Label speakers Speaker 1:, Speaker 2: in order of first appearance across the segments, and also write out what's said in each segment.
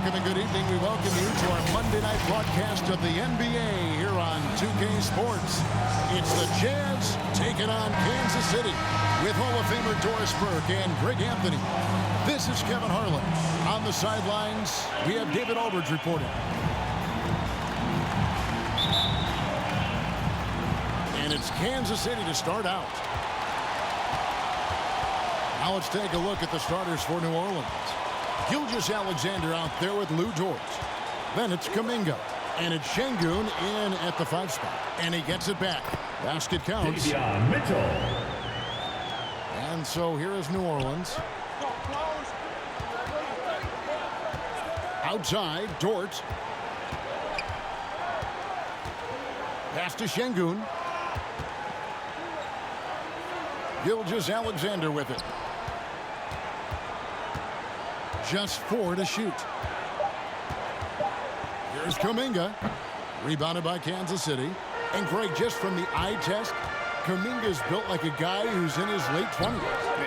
Speaker 1: welcome and good evening. We welcome you to our Monday night broadcast of the NBA here on 2K Sports. It's the Jazz taking on Kansas City with Hall of Famer Doris Burke and Greg Anthony. This is Kevin Harlan. On the sidelines, we have David Aldridge reporting. And it's Kansas City to start out. Now let's take a look at the starters for New Orleans. Gilgeous-Alexander out there with Lou Dort. Then it's Kuminga. And it's Şengün in at the 5 spot. And he gets it back. Basket counts.
Speaker 2: Mitchell.
Speaker 1: And so here is New Orleans. Outside, Dort. Pass to Şengün. Gilgeous-Alexander with it. Just 4 to shoot. Here's Kuminga. Rebounded by Kansas City. And Greg, just from the eye test, Kuminga's built like a guy who's in his late 20s.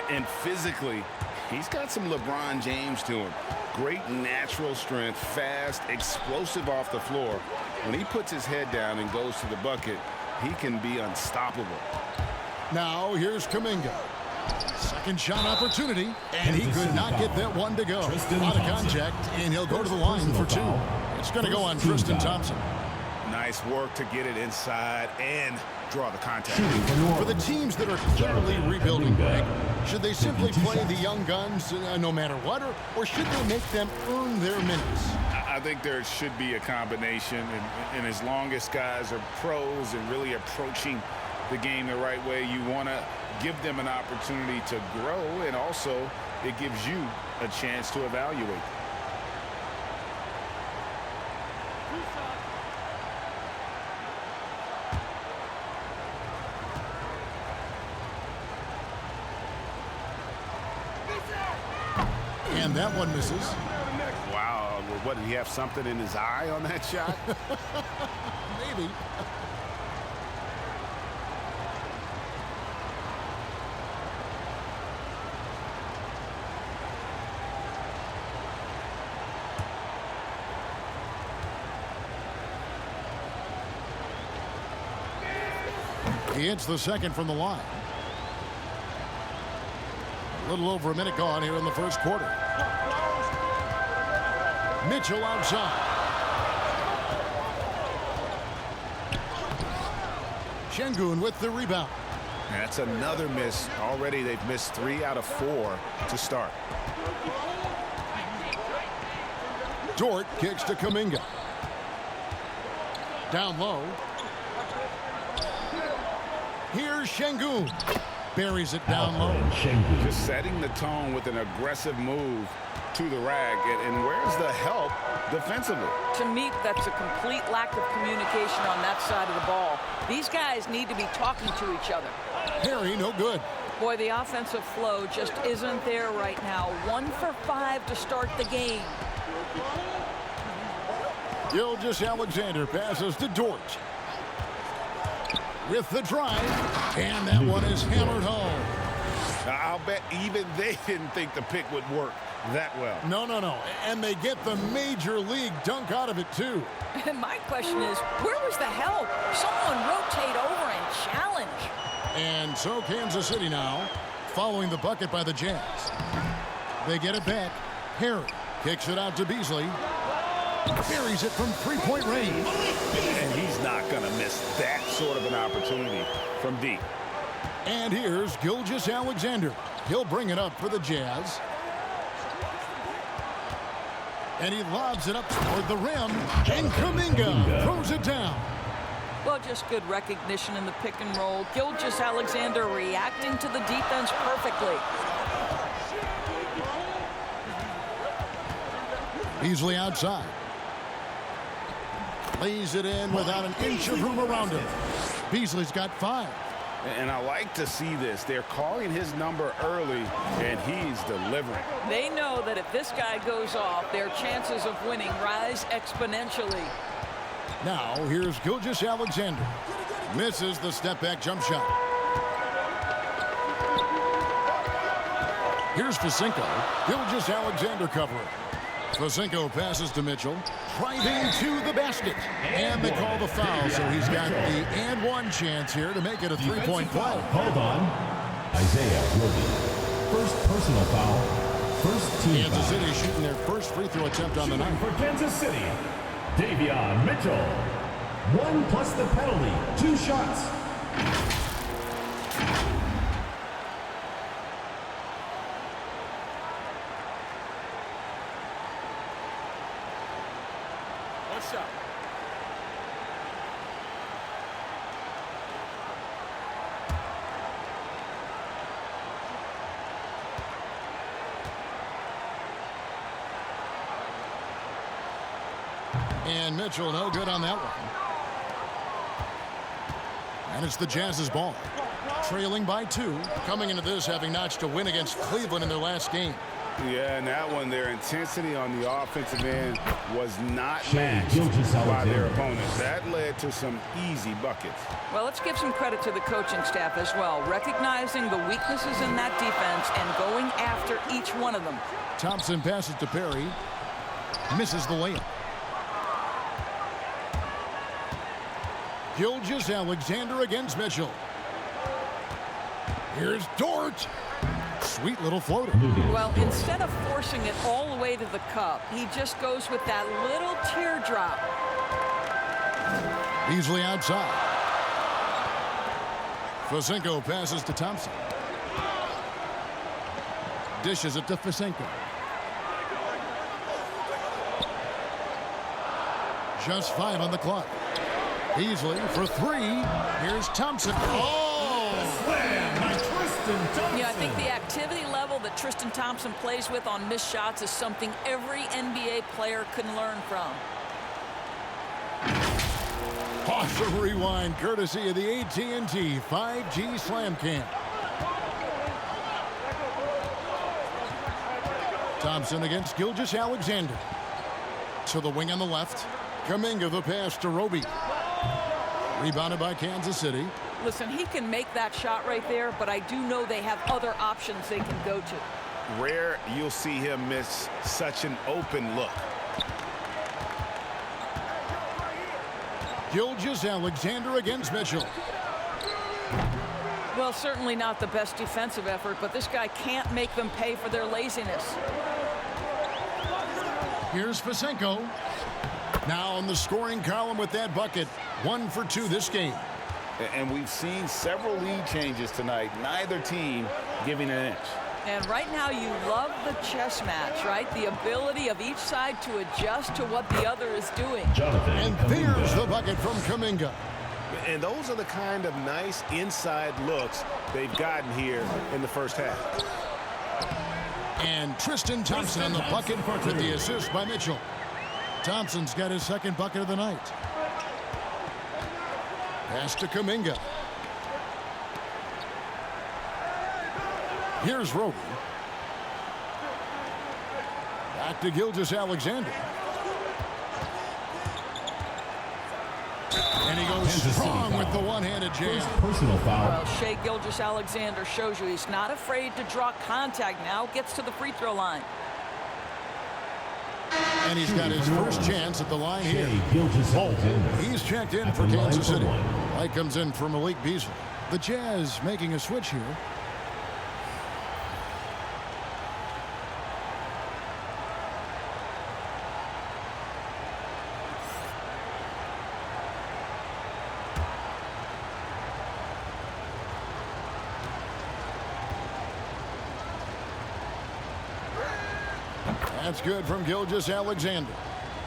Speaker 3: And physically, he's got some LeBron James to him. Great natural strength, fast, explosive off the floor. When he puts his head down and goes to the bucket, he can be unstoppable.
Speaker 1: Now here's Kuminga. Second shot opportunity, and he could not get that one to go. A lot of contact, and he'll go to the line for 2. It's going to go on Tristan Thompson.
Speaker 3: Nice work to get it inside and draw the contact.
Speaker 1: For the teams that are clearly rebuilding, Greg, should they simply play the young guns no matter what, or should they make them earn their minutes?
Speaker 3: I think there should be a combination, and as long as guys are pros and really approaching the game the right way, you want to give them an opportunity to grow, and also it gives you a chance to evaluate.
Speaker 1: And that one misses.
Speaker 3: Wow, what, did he have something in his eye on that shot?
Speaker 1: Maybe. He hits the second from the line. A little over a minute gone here in the first quarter. Mitchell outside. Şengün with the rebound.
Speaker 3: That's another miss. Already they've missed 3 out of 4 to start.
Speaker 1: Dort kicks to Kuminga. Down low. Here's Şengün. Buries it down low.
Speaker 3: Just setting the tone with an aggressive move to the rack. And where's the help defensively?
Speaker 4: To me, that's a complete lack of communication on that side of the ball. These guys need to be talking to each other.
Speaker 1: Harry, no good.
Speaker 4: Boy, the offensive flow just isn't there right now. 1 for 5 to start the game.
Speaker 1: Gilgeous-Alexander passes to Dort. With the drive, and that one is hammered home.
Speaker 3: I'll bet even they didn't think the pick would work that well.
Speaker 1: No. And they get the major league dunk out of it, too.
Speaker 4: My question is, where was the help? Someone rotate over and challenge.
Speaker 1: And so Kansas City now, following the bucket by the Jazz. They get it back. Harry kicks it out to Beasley. Buries it from 3-point range.
Speaker 3: And he's not going to miss that sort of an opportunity from deep.
Speaker 1: And here's Gilgeous-Alexander. He'll bring it up for the Jazz. And he lobs it up toward the rim. And Kuminga throws it down.
Speaker 4: Well, just good recognition in the pick and roll. Gilgeous-Alexander reacting to the defense perfectly.
Speaker 1: Beasley outside. Lays it in without an inch of room around him. Beasley's got 5.
Speaker 3: And I like to see this. They're calling his number early, and he's delivering.
Speaker 4: They know that if this guy goes off, their chances of winning rise exponentially.
Speaker 1: Now, here's Gilgeous-Alexander. Misses the step-back jump shot. Here's Facinko. Gilgeous-Alexander covering. Fosenko passes to Mitchell. Driving to the basket. And they call the foul, so he's got the and one chance here to make it a three-point play.
Speaker 2: Hold on. Isaiah Roby. First personal foul. First team
Speaker 1: Kansas
Speaker 2: foul.
Speaker 1: City shooting their first free throw attempt on the night.
Speaker 2: For Kansas City, Davion Mitchell. 1 plus the penalty. 2 shots.
Speaker 3: What's up?
Speaker 1: And Mitchell no good on that one. And it's the Jazz's ball. Trailing by 2. Coming into this having notched a win against Cleveland in their last game.
Speaker 3: Yeah, and that one, their intensity on the offensive end was not
Speaker 2: Shea
Speaker 3: matched
Speaker 2: Gilgeous-Alexander.
Speaker 3: by their opponents. That led to some easy buckets.
Speaker 4: Well, let's give some credit to the coaching staff as well, recognizing the weaknesses in that defense and going after each one of them.
Speaker 1: Thompson passes to Perry. Misses the layup. Gilgeous-Alexander against Mitchell. Here's Dort. Sweet little floater.
Speaker 4: Well, instead of forcing it all the way to the cup, he just goes with that little teardrop.
Speaker 1: Beasley outside. Fosenko passes to Thompson. Dishes it to Fosenko. Just 5 on the clock. Beasley for 3. Here's Thompson. Oh!
Speaker 2: Slam by Tristan Thompson.
Speaker 4: Yeah, I think the activity level that Tristan Thompson plays with on missed shots is something every NBA player can learn from.
Speaker 1: Awesome rewind courtesy of the AT&T 5G Slam Cam. Thompson against Gilgeous-Alexander. To the wing on the left. Kuminga the pass to Roby. Rebounded by Kansas City.
Speaker 4: Listen, he can make that shot right there, but I do know they have other options they can go to.
Speaker 3: Rare you'll see him miss such an open look.
Speaker 1: Gilgeous-Alexander against Mitchell.
Speaker 4: Well, certainly not the best defensive effort, but this guy can't make them pay for their laziness.
Speaker 1: Here's Fosenko. Now in the scoring column with that bucket. 1 for 2 this game.
Speaker 3: And we've seen several lead changes tonight. Neither team giving an inch.
Speaker 4: And right now you love the chess match, right? The ability of each side to adjust to what the other is doing.
Speaker 1: And there's the bucket from Kuminga.
Speaker 3: And those are the kind of nice inside looks they've gotten here in the first half.
Speaker 1: And Tristan Thompson on the bucket with the assist by Mitchell. Thompson's got his second bucket of the night. Pass to Kuminga. Here's Roby. Back to Gilgeous-Alexander. And he goes strong with the one-handed jam.
Speaker 2: Personal foul.
Speaker 4: Well, Shea Gilgeous-Alexander shows you he's not afraid to draw contact now. Gets to the free throw line.
Speaker 1: And he's got his first chance at the line here.
Speaker 2: Gilgeous-Alexander.
Speaker 1: He's checked in for Kansas City. Light comes in for Malik Beasley. The Jazz making a switch here. That's good from Gilgeous-Alexander.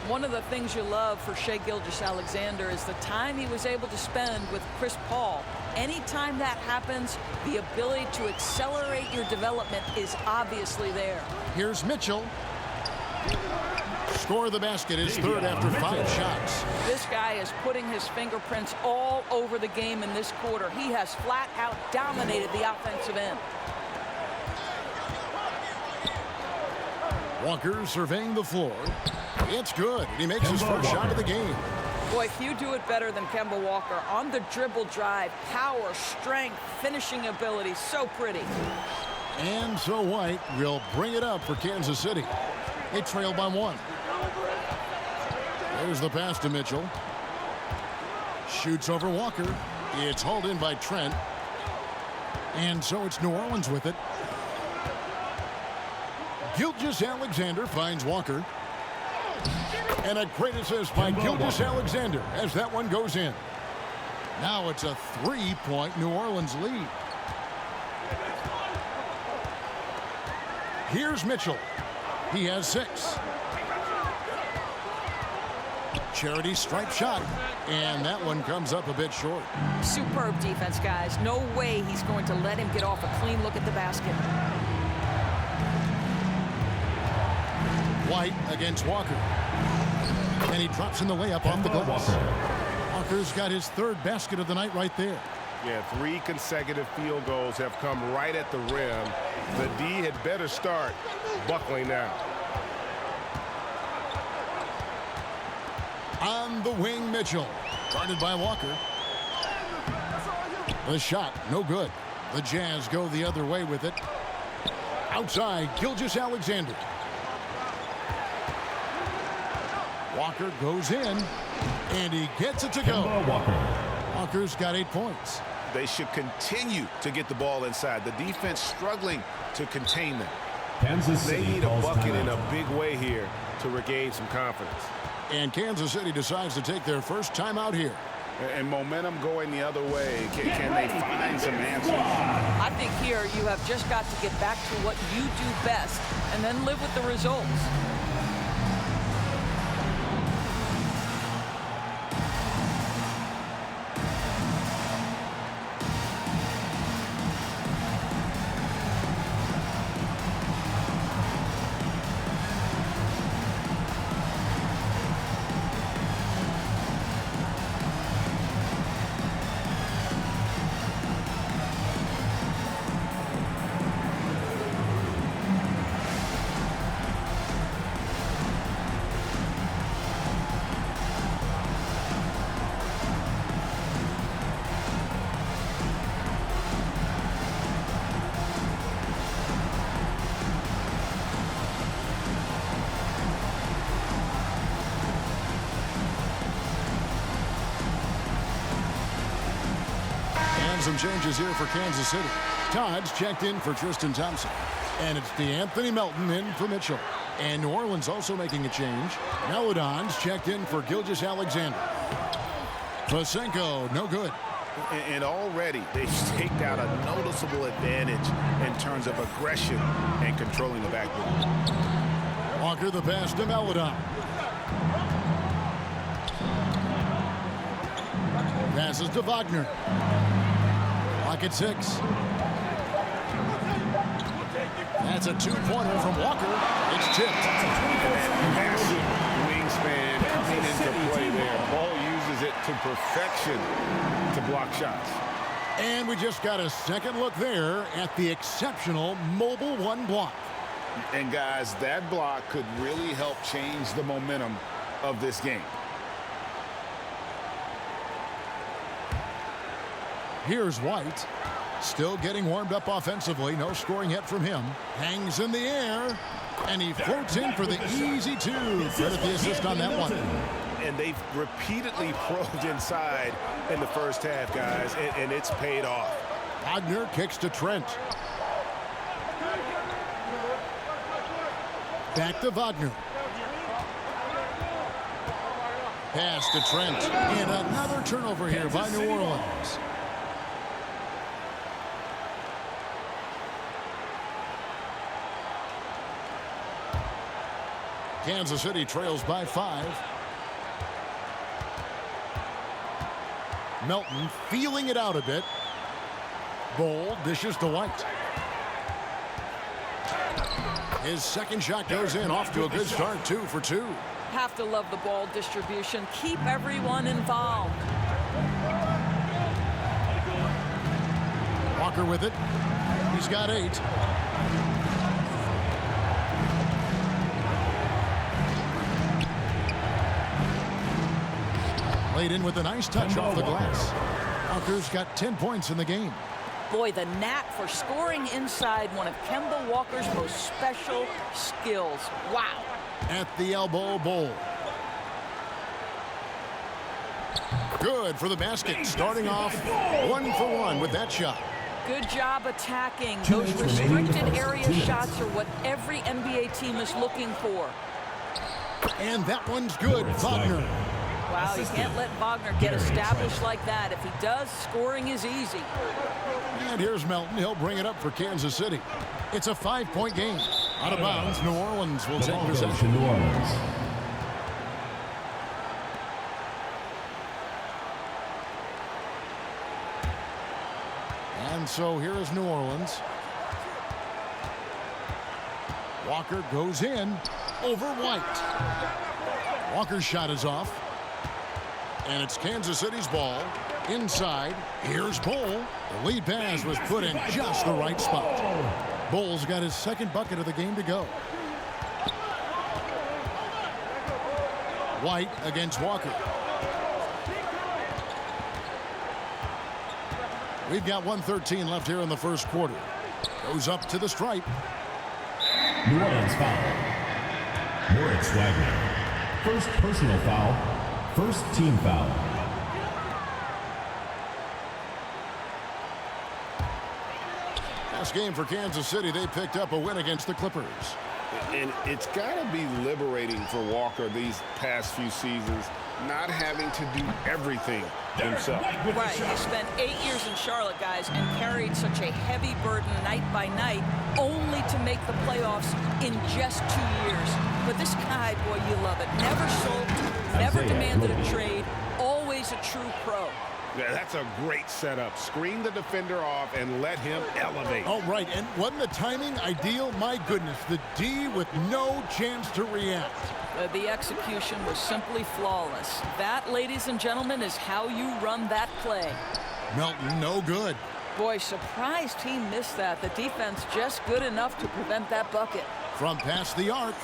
Speaker 4: One of the things you love for Shea Gilgeous-Alexander is the time he was able to spend with Chris Paul. Anytime that happens, the ability to accelerate your development is obviously there.
Speaker 1: Here's Mitchell. Score the basket, his third after 5 shots.
Speaker 4: This guy is putting his fingerprints all over the game in this quarter. He has flat out dominated the offensive end.
Speaker 1: Walker surveying the floor. It's good. He makes his first shot of the game.
Speaker 4: Boy, few do it better than Kemba Walker. On the dribble drive, power, strength, finishing ability, so pretty.
Speaker 1: And so White will bring it up for Kansas City. They trail by 1. There's the pass to Mitchell. Shoots over Walker. It's hauled in by Trent. And so it's New Orleans with it. Gilgeous-Alexander finds Walker. And a great assist by Gilgeous-Alexander as that one goes in. Now it's a 3-point New Orleans lead. Here's Mitchell. He has 6. Charity stripe shot. And that one comes up a bit short.
Speaker 4: Superb defense, guys. No way he's going to let him get off a clean look at the basket.
Speaker 1: White against Walker. And he drops in the layup off the glass. Walker's got his 3rd basket of the night right there.
Speaker 5: Yeah, 3 consecutive field goals have come right at the rim. The D had better start buckling now.
Speaker 1: On the wing, Mitchell. Guarded by Walker. The shot, no good. The Jazz go the other way with it. Outside, Gilgeous-Alexander. Walker goes in, and he gets it to go. Walker's got 8 points.
Speaker 3: They should continue to get the ball inside. The defense struggling to contain them. They need a bucket in a big way here to regain some confidence.
Speaker 1: And Kansas City decides to take their first time out here.
Speaker 3: And momentum going the other way. Can they find some answers?
Speaker 4: I think here you have just got to get back to what you do best and then live with the results.
Speaker 1: Some changes here for Kansas City. Todd's checked in for Tristan Thompson. And it's DeAnthony Melton in for Mitchell. And New Orleans also making a change. Melodon's checked in for Gilgeous-Alexander. Vasenko, no good.
Speaker 3: And already they've staked out a noticeable advantage in terms of aggression and controlling the backboard.
Speaker 1: Walker the pass to Melodon. Passes to Wagner. Clock at 6. That's a 2-pointer from Walker. It's tipped.
Speaker 3: Massive wingspan coming into play there. Ball uses it to perfection to block shots.
Speaker 1: And we just got a second look there at the exceptional mobile 1 block.
Speaker 3: And guys, that block could really help change the momentum of this game.
Speaker 1: Here's White. Still getting warmed up offensively. No scoring yet from him. Hangs in the air. And he floats in for the easy 2. Credit the assist on that one.
Speaker 3: And they've repeatedly probed inside in the first half, guys. And it's paid off.
Speaker 1: Wagner kicks to Trent. Back to Wagner. Pass to Trent. And another turnover here by New Orleans. Kansas City trails by 5. Melton feeling it out a bit. Bold dishes to White. His second shot goes in, off to a good start. 2 for 2.
Speaker 4: Have to love the ball distribution. Keep everyone involved.
Speaker 1: Walker with it. He's got 8. Laid in with a nice touch off the glass. Walker's got 10 points in the game.
Speaker 4: Boy, the knack for scoring inside, one of Kemba Walker's most special skills. Wow.
Speaker 1: At the elbow, Bol. Good for the basket. Starting off 1 for 1 with that shot.
Speaker 4: Good job attacking. Those restricted area shots are what every NBA team is looking for.
Speaker 1: And that one's good. Wagner.
Speaker 4: Wow, you can't let Wagner get established like that. If he does, scoring is easy.
Speaker 1: And here's Melton. He'll bring it up for Kansas City. It's a 5-point game. Out of bounds, New Orleans will take possession.
Speaker 2: New Orleans.
Speaker 1: And so here is New Orleans. Walker goes in over White. Walker's shot is off. And it's Kansas City's ball. Inside, here's Bol. The lead pass was put in just the right spot. Bol's got his second bucket of the game to go. White against Walker. We've got 1:13 left here in the first quarter. Goes up to the stripe.
Speaker 2: New Orleans foul. Moritz Wagner. First personal foul. First team foul.
Speaker 1: Last game for Kansas City, they picked up a win against the Clippers.
Speaker 5: And it's got to be liberating for Walker these past few seasons, not having to do everything himself.
Speaker 4: Right, he spent 8 years in Charlotte, guys, and carried such a heavy burden night by night, only to make the playoffs in just 2 years. But this guy, boy, you love it. Never sold, never demanded a trade, always a true pro.
Speaker 5: Yeah, that's a great setup. Screen the defender off and let him elevate.
Speaker 1: Oh, right, and wasn't the timing ideal? My goodness, the D with no chance to react.
Speaker 4: The execution was simply flawless. That, ladies and gentlemen, is how you run that play.
Speaker 1: Melton, no good.
Speaker 4: Boy, surprised he missed that. The defense just good enough to prevent that bucket.
Speaker 1: From past the arc,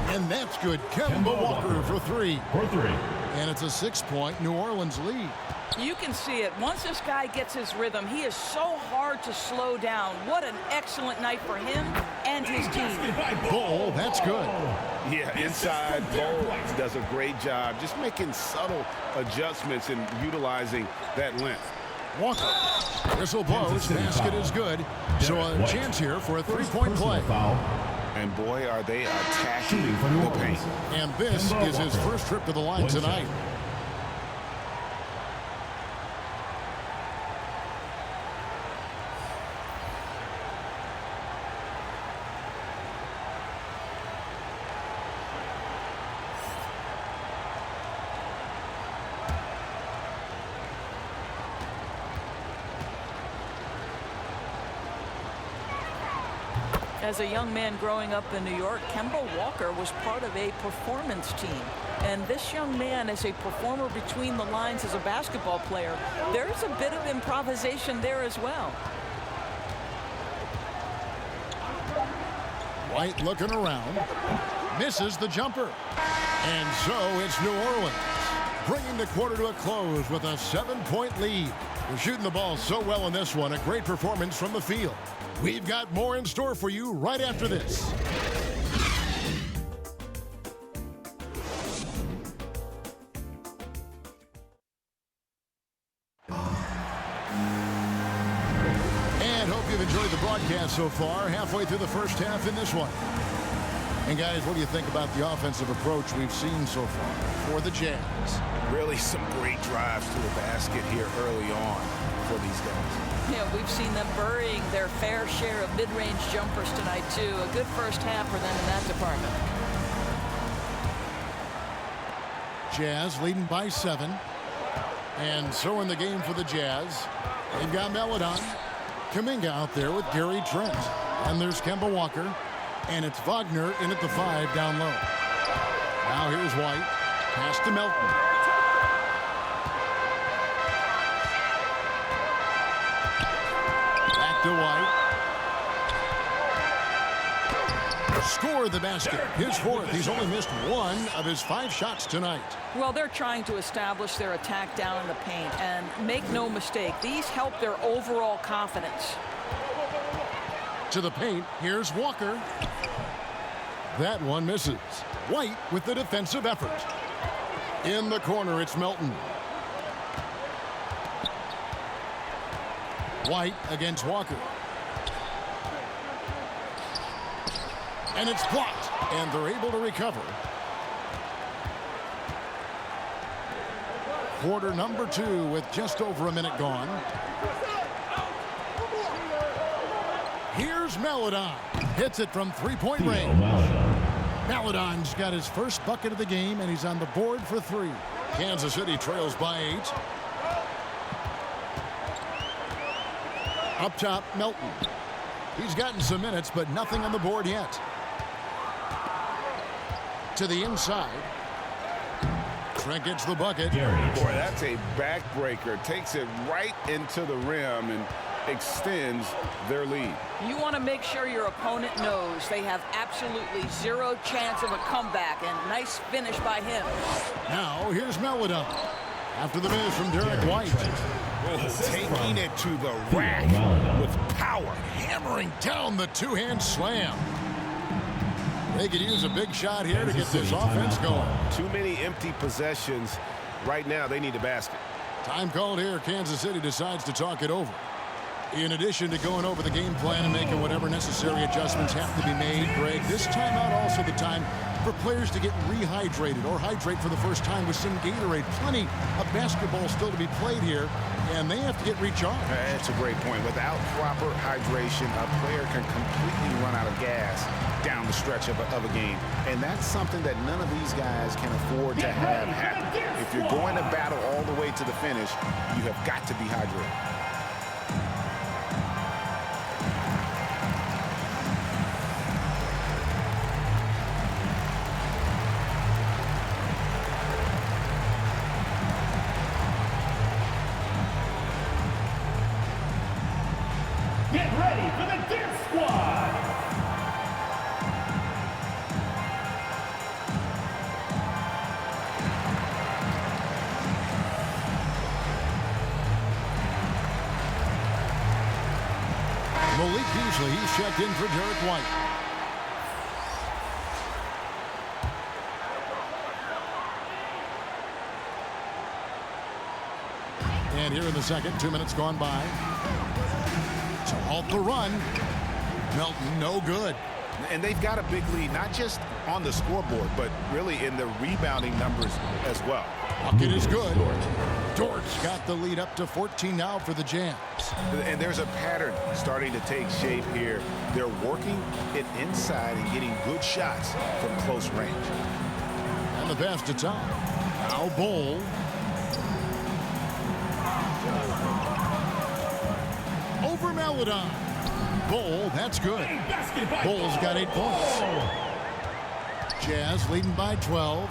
Speaker 1: and that's good. Kemba Walker for three.
Speaker 2: For three.
Speaker 1: And it's a 6-point New Orleans lead.
Speaker 4: You can see it. Once this guy gets his rhythm, he is so hard to slow down. What an excellent night for him and his team.
Speaker 1: Bol, that's good.
Speaker 5: Yeah, inside, Bol does a great job just making subtle adjustments and utilizing that length.
Speaker 1: Walker. Whistle blows. Basket is good. So a chance here for a 3-point play.
Speaker 2: Foul.
Speaker 5: And boy, are they attacking the paint.
Speaker 1: And this is his first trip to the line tonight.
Speaker 4: As a young man growing up in New York, Kemba Walker was part of a performance team. And this young man, as a performer between the lines as a basketball player, there's a bit of improvisation there as well.
Speaker 1: White looking around. Misses the jumper. And so it's New Orleans, bringing the quarter to a close with a 7-point lead. They're shooting the ball so well in this one. A great performance from the field. We've got more in store for you right after this. And hope you've enjoyed the broadcast so far. Halfway through the first half in this one. And guys, what do you think about the offensive approach we've seen so far for the Jazz?
Speaker 5: Really some great drives to the basket here early on for these guys.
Speaker 4: Yeah, we've seen them burying their fair share of mid-range jumpers tonight, too. A good first half for them in that department.
Speaker 1: Jazz leading by 7. And so in the game for the Jazz, they've got Melodon, Kuminga out there with Gary Trent. And there's Kemba Walker. And it's Wagner in at the 5 down low. Now here's White. Pass to Melton. To White. score the basket. His fourth. He's only missed one of his 5 shots tonight.
Speaker 4: Well, they're trying to establish their attack down in the paint. And make no mistake, these help their overall confidence.
Speaker 1: To the paint. Here's Walker. That one misses. White with the defensive effort. In the corner, it's Melton. White against Walker. And it's blocked. And they're able to recover. Quarter number 2 with just over a minute gone. Here's Maledon. Hits it from 3-point range. Maledon's got his first bucket of the game, and he's on the board for 3. Kansas City trails by 8. Up top, Melton. He's gotten some minutes, but nothing on the board yet. To the inside. Trent gets the bucket.
Speaker 5: Boy, that's a backbreaker. Takes it right into the rim and extends their lead.
Speaker 4: You want to make sure your opponent knows they have absolutely 0 chance of a comeback, and nice finish by him.
Speaker 1: Now here's Maledon. After the miss from Derek White.
Speaker 5: Taking it to the rack with power.
Speaker 1: Hammering down the 2-hand slam. They could use a big shot here to get this offense going.
Speaker 5: Too many empty possessions. Right now, they need a basket.
Speaker 1: Time called here. Kansas City decides to talk it over. In addition to going over the game plan and making whatever necessary adjustments have to be made, Greg, this timeout also the time for players to get rehydrated or hydrate for the first time with some Gatorade. Plenty of basketball still to be played here, and they have to get recharged.
Speaker 5: That's a great point. Without proper hydration, a player can completely run out of gas down the stretch of a game. And that's something that none of these guys can afford to have happen. If you're going to battle all the way to the finish, you have got to be hydrated.
Speaker 2: Get ready for the Dance Squad!
Speaker 1: Malik Beasley, he's checked in for Derek White. And here in the second, 2 minutes gone by. To halt the run. Melton, no good.
Speaker 5: And they've got a big lead, not just on the scoreboard, but really in the rebounding numbers as well.
Speaker 1: Bucket is good. Dort's got the lead up to 14 now for the Jams.
Speaker 5: And there's a pattern starting to take shape here. They're working it inside and getting good shots from close range.
Speaker 1: And the pass to Tom. Now Bowl. Over Maledon. Bowl, that's good. Bowl's got 8 points. Jazz leading by 12.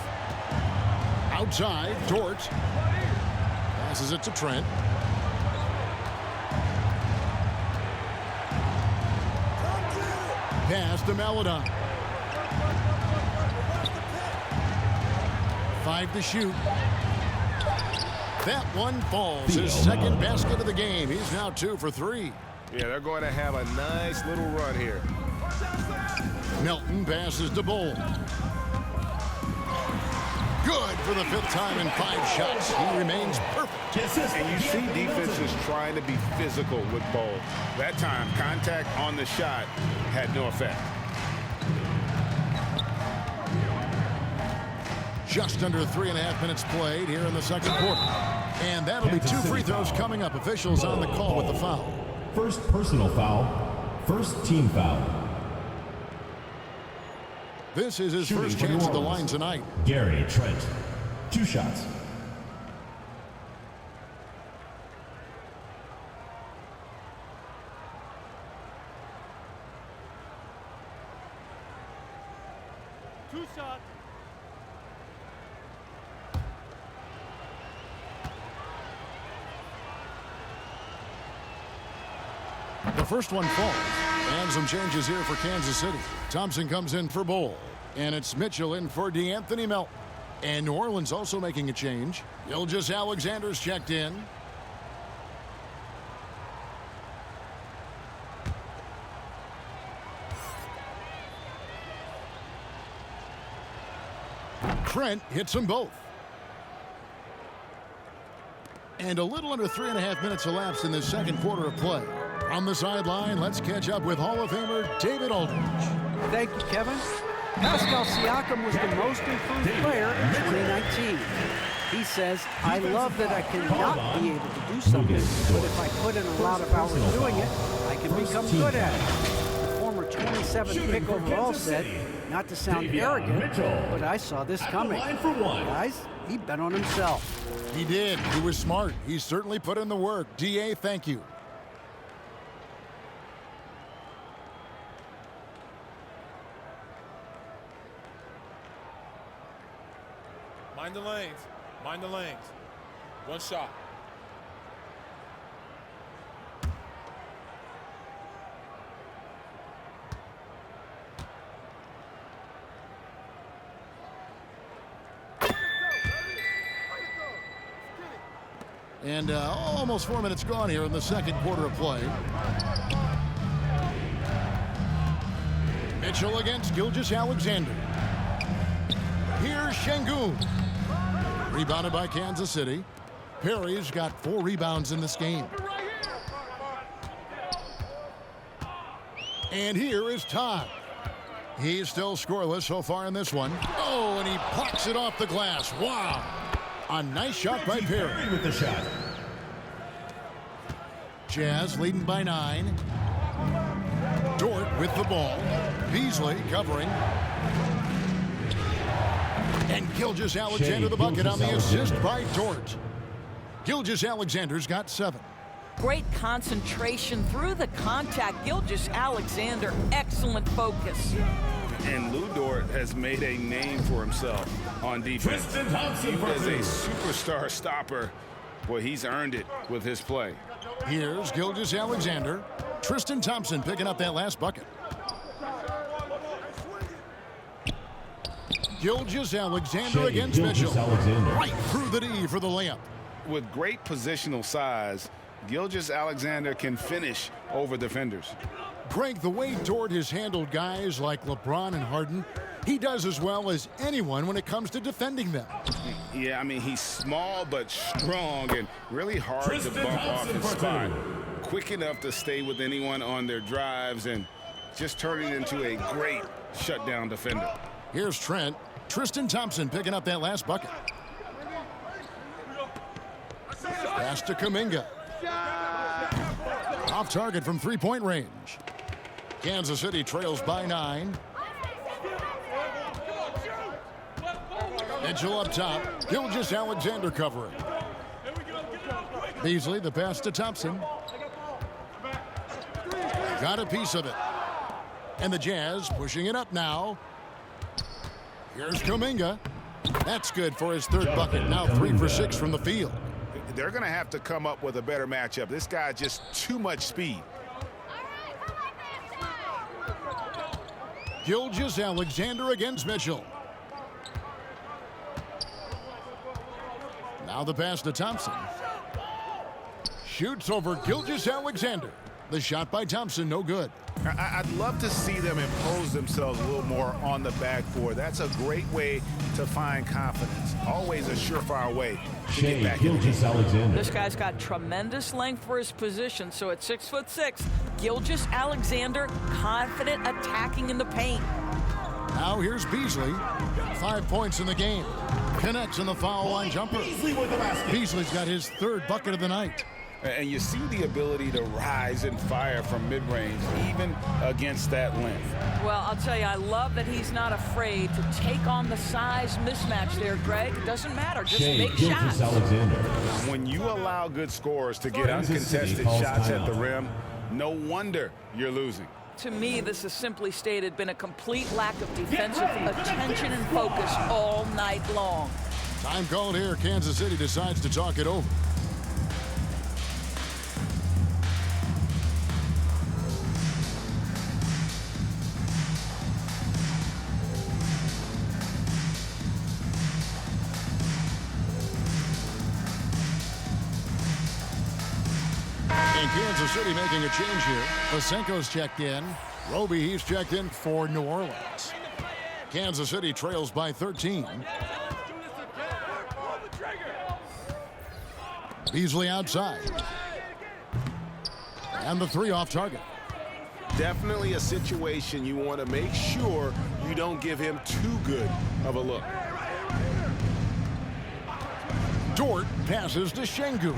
Speaker 1: Outside, Dort. Passes it to Trent. Pass to Maledon. 5 to shoot. That one falls. His second basket of the game. He's now 2 for 3.
Speaker 5: Yeah, they're going to have a nice little run here.
Speaker 1: Melton passes to Bowl. Good for the 5th time in 5 shots. He remains perfect.
Speaker 5: And you see defenses trying to be physical with Bowl. That time, contact on the shot had no effect.
Speaker 1: Just under 3.5 minutes played here in the second quarter. And that'll be 2 free throws coming up. Officials on the call with the foul.
Speaker 2: First personal foul, first team foul.
Speaker 1: This is his first chance at the line tonight.
Speaker 2: Gary Trent, 2 shots.
Speaker 1: The first one falls. And some changes here for Kansas City. Thompson comes in for Bull. And it's Mitchell in for DeAnthony Melton. And New Orleans also making a change. Gilgeous-Alexander's checked in. Trent hits them both. And a little under 3.5 minutes elapsed in this second quarter of play. On the sideline, let's catch up with Hall of Famer David Aldridge.
Speaker 6: Thank you, Kevin. Pascal Siakam was the most improved player in 2019. He says, I love that I cannot be able to do something, but if I put in a lot of hours doing it, I can become good at it. The former 27th pick overall said, not to sound arrogant, but I saw this coming. Guys, he bet on himself.
Speaker 1: He did. He was smart. He certainly put in the work. DA, thank you.
Speaker 7: Mind the lanes. Mind the lanes. One shot.
Speaker 1: And almost 4 minutes gone here in the second quarter of play. Mitchell against Gilgeous-Alexander. Here's Şengün. Rebounded by Kansas City. Perry's got 4 rebounds in this game. And here is Todd. He's still scoreless so far in this one. Oh, and he plucks it off the glass. Wow. A nice shot by Perry.
Speaker 2: With the shot.
Speaker 1: Jazz leading by 9. Dort with the ball. Beasley covering. And Gilgeous-Alexander the bucket on the assist by Dort. Gilgeous-Alexander's got 7.
Speaker 4: Great concentration through the contact. Gilgeous-Alexander, excellent focus.
Speaker 3: And Lou Dort has made a name for himself on defense. He was a superstar stopper. Boy, he's earned it with his play.
Speaker 1: Here's Gilgeous-Alexander. Tristan Thompson picking up that last bucket. Gilgeous-Alexander against Mitchell. Right through the D for the layup.
Speaker 3: With great positional size, Gilgeous-Alexander can finish over defenders.
Speaker 1: Greg, the way Dort has handled guys like LeBron and Harden, he does as well as anyone when it comes to defending them.
Speaker 3: Yeah, I mean, he's small but strong and really hard to bump off his spot. Quick enough to stay with anyone on their drives and just turning into a great shutdown defender.
Speaker 1: Here's Trent. Tristan Thompson picking up that last bucket. Pass to Kuminga. Off target from three-point range. Kansas City trails by 9. Mitchell up top. Gilgeous-Alexander covering. Beasley, the pass to Thompson. Got a piece of it. And the Jazz pushing it up now. Here's Kuminga. That's good for his 3rd bucket. Now 3 for 6 from the field.
Speaker 3: They're going to have to come up with a better matchup. This guy just too much speed.
Speaker 1: Gilgeous-Alexander against Mitchell. Now the pass to Thompson. Shoots over Gilgeous-Alexander. The shot by Thompson, no good.
Speaker 3: I'd love to see them impose themselves a little more on the backboard. That's a great way to find confidence. Always a surefire way to get back in the game.
Speaker 4: This guy's got tremendous length for his position. So at 6'6", Gilgeous-Alexander confident attacking in the paint.
Speaker 1: Now here's Beasley. 5 points in the game. Connects in the foul line jumper. Beasley's got his 3rd bucket of the night.
Speaker 3: And you see the ability to rise and fire from mid-range, even against that length.
Speaker 4: Well, I'll tell you, I love that he's not afraid to take on the size mismatch there, Greg. It doesn't matter. Just make shots.
Speaker 3: When you allow good scorers to get uncontested shots at the rim, no wonder you're losing.
Speaker 4: To me, this has simply stated been a complete lack of defensive attention and focus all night long.
Speaker 1: Time called here. Kansas City decides to talk it over. And Kansas City making a change here. Pasenko's checked in. Roby, he's checked in for New Orleans. Kansas City trails by 13. Beasley outside. And the three off target.
Speaker 5: Definitely a situation you want to make sure you don't give him too good of a look.
Speaker 1: Dort passes to Şengün.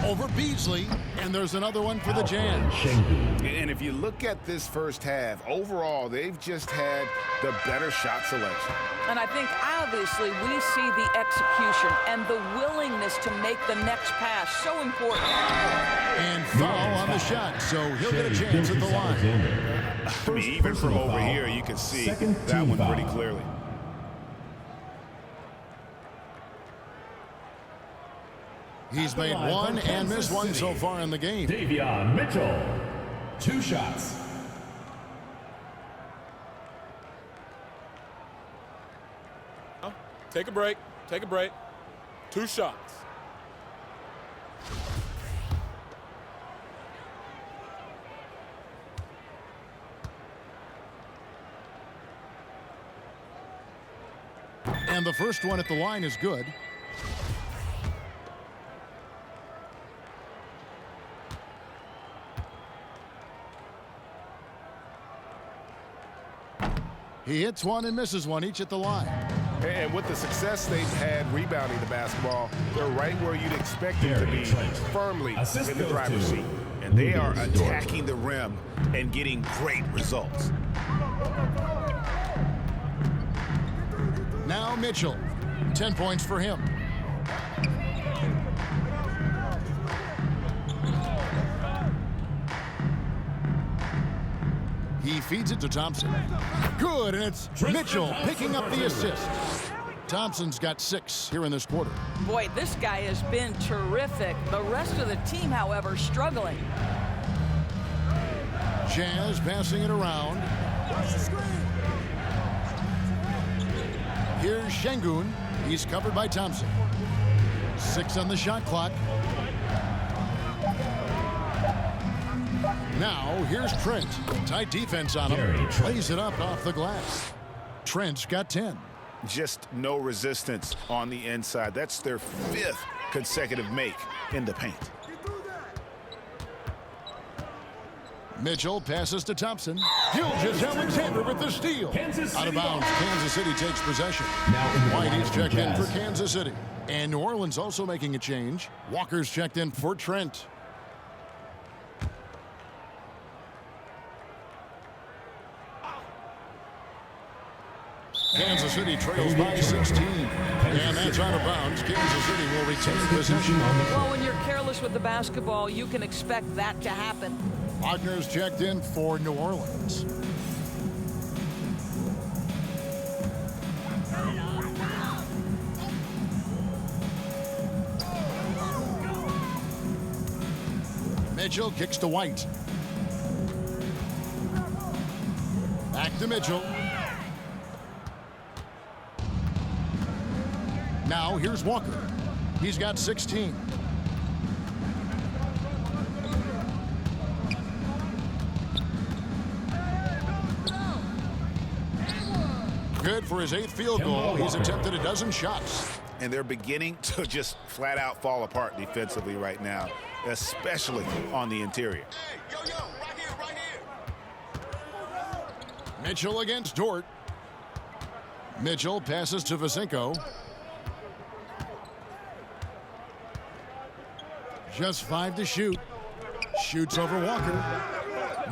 Speaker 1: Over Beasley, and there's another one for the Jazz.
Speaker 5: And if you look at this first half, overall, they've just had the better shot selection.
Speaker 4: And I think, obviously, we see the execution and the willingness to make the next pass so important.
Speaker 1: And foul on the shot, so he'll get a chance at the line.
Speaker 5: I mean, even from over here, you can see that one pretty clearly.
Speaker 1: He's made one and missed one so far in the game.
Speaker 2: Davion Mitchell, 2 shots.
Speaker 7: Take a break. Take a break. 2 shots.
Speaker 1: And the first one at the line is good. He hits one and misses one, each at the line.
Speaker 5: And with the success they've had rebounding the basketball, they're right where you'd expect them to be, firmly in the driver's seat. And they are attacking the rim and getting great results.
Speaker 1: Now Mitchell, 10 points for him. He feeds it to Thompson. Good, and it's Mitchell picking up the assist. Thompson's got 6 here in this quarter.
Speaker 4: Boy, this guy has been terrific. The rest of the team, however, struggling.
Speaker 1: Jazz passing it around. Here's Şengün. He's covered by Thompson. 6 on the shot clock. Now, here's Trent. Tight defense on him. Plays it up off the glass. Trent's got 10.
Speaker 5: Just no resistance on the inside. That's their 5th consecutive make in the paint.
Speaker 1: Mitchell passes to Thompson. Gilgeous-Alexander with the steal. Out of bounds. Kansas City takes possession. White is checked in for Kansas City. And New Orleans also making a change. Walker's checked in for Trent. Kansas City trails by 16. And that's out of bounds. Kansas City will retain possession.
Speaker 4: Well, when you're careless with the basketball, you can expect that to happen.
Speaker 1: Wagner's checked in for New Orleans. Mitchell kicks to White. Back to Mitchell. Now here's Walker. He's got 16. Good for his 8th field goal. He's attempted a dozen shots.
Speaker 5: And they're beginning to just flat out fall apart defensively right now, especially on the interior.
Speaker 1: Right here. Mitchell against Dort. Mitchell passes to Vasenko. Just 5 to shoot. Shoots over Walker.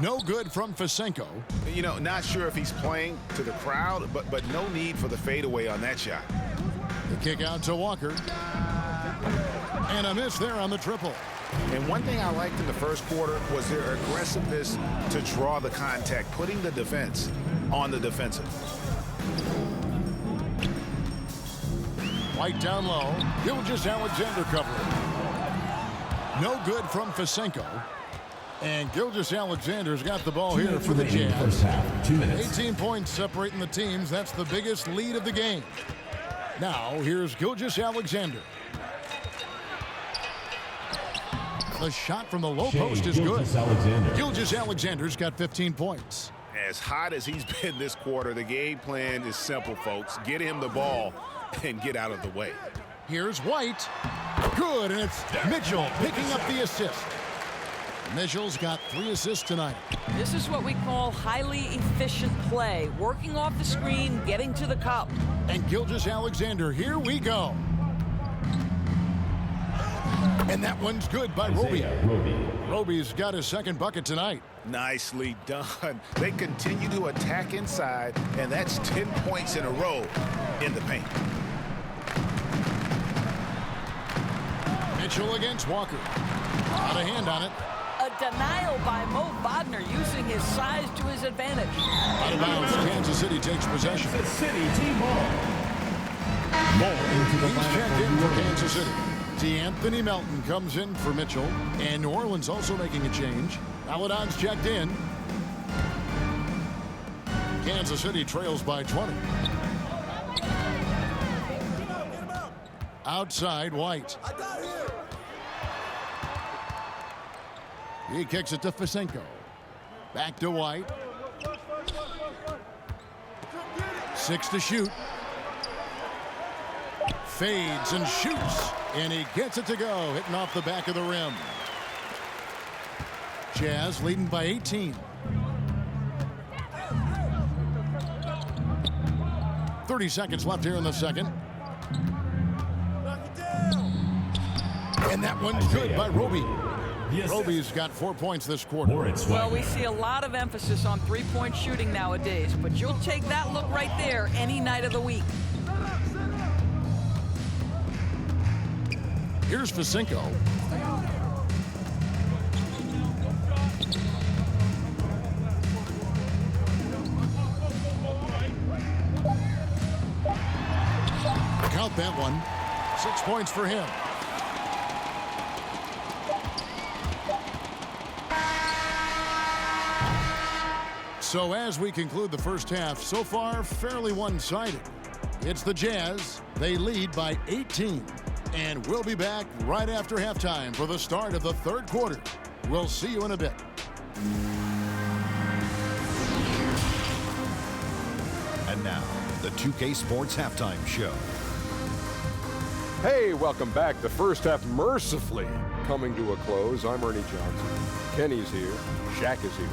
Speaker 1: No good from Vasenko.
Speaker 5: You know, not sure if he's playing to the crowd, but no need for the fadeaway on that shot.
Speaker 1: The kick out to Walker. And a miss there on the triple.
Speaker 5: And one thing I liked in the first quarter was their aggressiveness to draw the contact, putting the defense on the defensive.
Speaker 1: White down low. Gilgeous-Alexander covering. No good from Vasenko. And Gilgeous-Alexander's got the ball here for the Jazz. 18 points separating the teams. That's the biggest lead of the game. Now, here's Gilgeous-Alexander. The shot from the low post is good. Gilgeous-Alexander's got 15 points.
Speaker 5: As hot as he's been this quarter, the game plan is simple, folks. Get him the ball and get out of the way.
Speaker 1: Here's White. Good, and it's Mitchell picking up the assist. Mitchell's got 3 assists tonight.
Speaker 4: This is what we call highly efficient play. Working off the screen, getting to the cup.
Speaker 1: And Gilgeous-Alexander, here we go. And that one's good by Roby. Roby's got his second bucket tonight.
Speaker 5: Nicely done. They continue to attack inside, and that's 10 points in a row in the paint.
Speaker 1: Mitchell against Walker. Not a hand on it.
Speaker 4: A denial by Mo Wagner using his size to his advantage.
Speaker 1: Out of bounds, Kansas City takes possession.
Speaker 2: Kansas City team ball.
Speaker 1: He's checked in for Kansas City. D'Anthony Melton comes in for Mitchell, and New Orleans also making a change. Paladon's checked in. Kansas City trails by 20. Outside, White. He kicks it to Fisenko. Back to White. 6 to shoot. Fades and shoots. And he gets it to go, hitting off the back of the rim. Jazz leading by 18. 30 seconds left here in the second. And that one's good by Roby. Roby's got 4 points this quarter.
Speaker 4: Well, we see a lot of emphasis on three-point shooting nowadays, but you'll take that look right there any night of the week.
Speaker 1: Here's Fisenko. Count that one. 6 points for him. So as we conclude the first half, so far fairly one-sided. It's the Jazz. They lead by 18. And we'll be back right after halftime for the start of the third quarter. We'll see you in a bit.
Speaker 8: And now, the 2K Sports Halftime Show.
Speaker 9: Hey, welcome back. The first half mercifully coming to a close. I'm Ernie Johnson. Kenny's here. Shaq is here.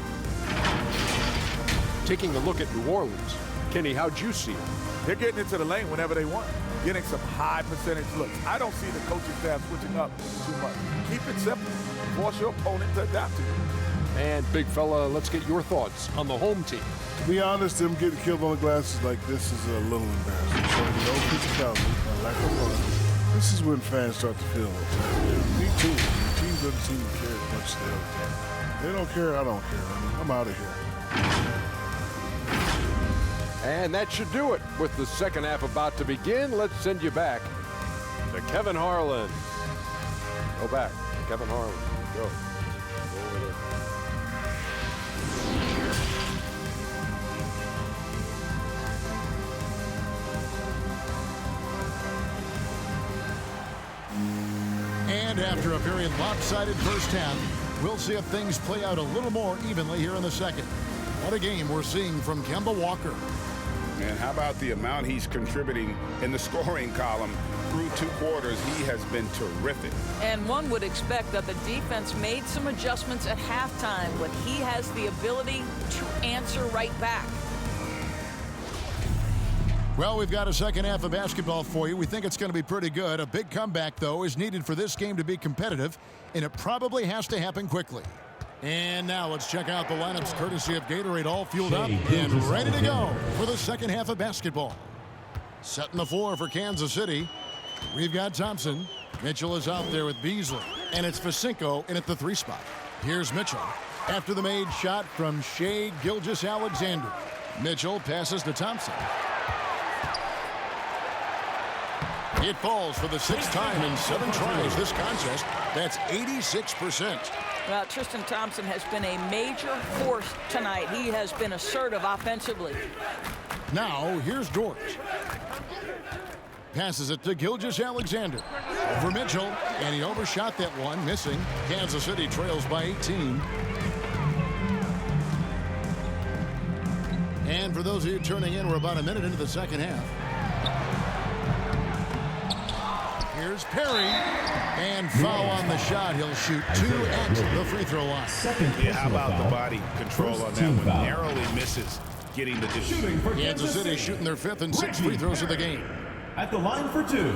Speaker 9: Taking a look at New Orleans. Kenny, how'd you see it?
Speaker 7: They're getting into the lane whenever they want, getting some high percentage looks. I don't see the coaching staff switching up too much. Keep it simple. Force your opponent to adapt to it.
Speaker 9: And big fella, let's get your thoughts on the home team.
Speaker 10: To be honest, them getting killed on the glass is like this is a little embarrassing. So, no physicality, a lack of fun. This is when fans start to feel me too. The team doesn't seem to care as much as the other team. They don't care, I don't care. I mean, I'm out of here.
Speaker 9: And that should do it. With the second half about to begin, let's send you back to Kevin Harlan. Go back. Kevin Harlan. Go. Over there.
Speaker 1: And after a very lopsided first half, we'll see if things play out a little more evenly here in the second. What a game we're seeing from Kemba Walker.
Speaker 3: And how about the amount he's contributing in the scoring column through 2 quarters? He has been terrific.
Speaker 4: And one would expect that the defense made some adjustments at halftime, but he has the ability to answer right back.
Speaker 1: Well, we've got a second half of basketball for you. We think it's going to be pretty good. A big comeback, though, is needed for this game to be competitive, and it probably has to happen quickly. And now let's check out the lineups courtesy of Gatorade, all fueled up and ready to go for the second half of basketball. Setting the floor for Kansas City. We've got Thompson. Mitchell is out there with Beasley. And it's Fisenko in at the 3 spot. Here's Mitchell. After the made shot from Shai Gilgeous-Alexander. Mitchell passes to Thompson. It falls for the 6th time in 7 tries this contest. That's 86%.
Speaker 4: Well, Tristan Thompson has been a major force tonight. He has been assertive offensively.
Speaker 1: Now, here's George. passes it to Gilgeous-Alexander. Over Mitchell, and he overshot that one, missing. Kansas City trails by 18. And for those of you turning in, we're about a minute into the second half. Here's Perry, and foul on the shot. He'll shoot 2 at the free throw line.
Speaker 5: Yeah, how about the body control on that one? Narrowly misses getting the dish.
Speaker 1: Kansas City shooting their 5th and 6th free throws of the game.
Speaker 2: At the line for 2.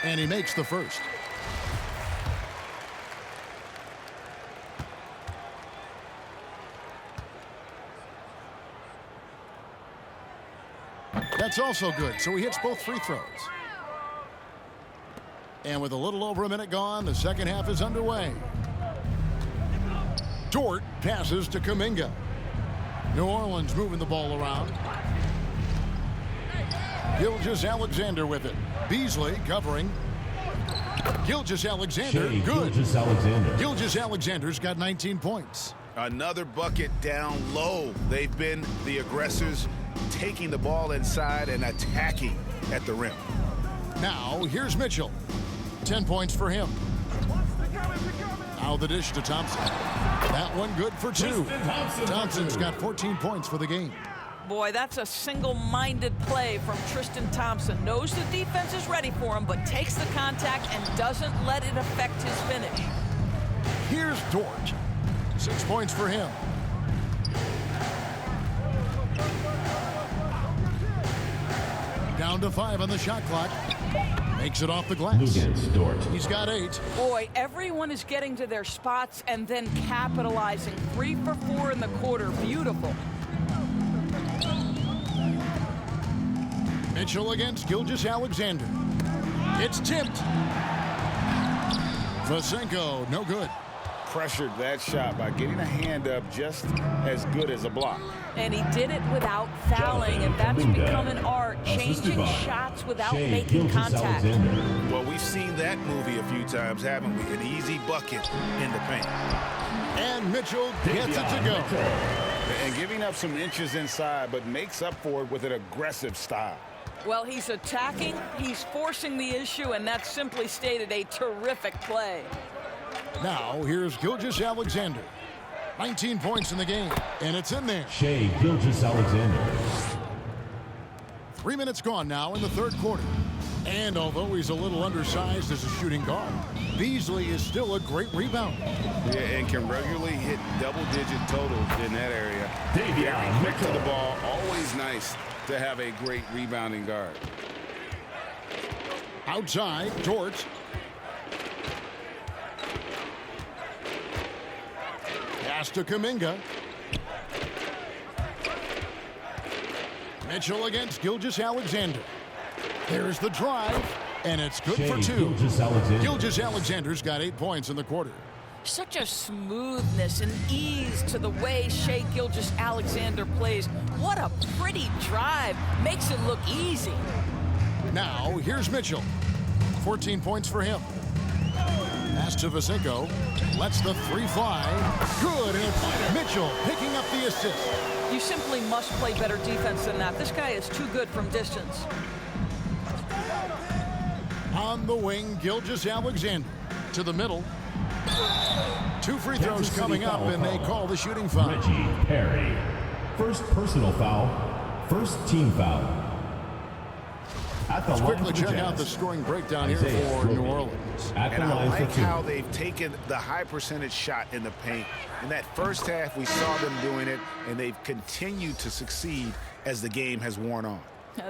Speaker 1: And he makes the first. That's also good, so he hits both free throws. And with a little over a minute gone, the second half is underway. Dort passes to Kuminga. New Orleans moving the ball around. Gilgeous-Alexander with it. Beasley covering. Gilgeous-Alexander, good. Gilgeous-Alexander's got 19 points.
Speaker 5: Another bucket down low. They've been the aggressors, taking the ball inside and attacking at the rim.
Speaker 1: Now, here's Mitchell. 10 points for him. Now the dish to Thompson. That one good for 2. Thompson's got 14 points for the game.
Speaker 4: Boy, that's a single-minded play from Tristan Thompson. Knows the defense is ready for him, but takes the contact and doesn't let it affect his finish.
Speaker 1: Here's Dort. 6 points for him. Down to 5 on the shot clock. Makes it off the glass. He's got 8.
Speaker 4: Boy, everyone is getting to their spots and then capitalizing. 3 for 4 in the quarter. Beautiful.
Speaker 1: Mitchell against Gilgeous-Alexander. It's tipped. Vasenko, no good.
Speaker 3: Pressured that shot by getting a hand up just as good as a block.
Speaker 4: And he did it without fouling, and that's become an art, changing shots without making contact.
Speaker 5: Well, we've seen that movie a few times, haven't we? An easy bucket in the paint.
Speaker 1: And Mitchell gets it to go.
Speaker 3: And giving up some inches inside, but makes up for it with an aggressive style.
Speaker 4: Well, he's attacking, he's forcing the issue, and that's simply stated a terrific play.
Speaker 1: Now, here's Gilgeous-Alexander. 19 points in the game, and it's in there.
Speaker 2: Shai Gilgeous-Alexander.
Speaker 1: 3 minutes gone now in the third quarter. And although he's a little undersized as a shooting guard, Beasley is still a great rebounder.
Speaker 5: Yeah, and can regularly hit double-digit totals in that area.
Speaker 2: Very
Speaker 5: quick to the ball, always nice to have a great rebounding guard.
Speaker 1: Outside, Dort. Pass to Kuminga. Mitchell against Gilgeous-Alexander. There's the drive, and it's good for 2. Gilgeous-Alexander's got 8 points in the quarter.
Speaker 4: Such a smoothness and ease to the way Shai Gilgeous-Alexander plays. What a pretty drive. Makes it look easy.
Speaker 1: Now, here's Mitchell. 14 points for him. Pass to Vasenko. Lets the 3 fly. Good, and it's Mitchell picking up the assist.
Speaker 4: You simply must play better defense than that. This guy is too good from distance.
Speaker 1: On the wing, Gilgeous-Alexander to the middle. 2 free throws coming up, and they call the shooting foul.
Speaker 2: Reggie Perry. First personal foul. First team foul.
Speaker 1: Let's quickly check out the scoring breakdown here for New Orleans.
Speaker 5: And I like how they've taken the high percentage shot in the paint. In that first half, we saw them doing it, and they've continued to succeed as the game has worn on.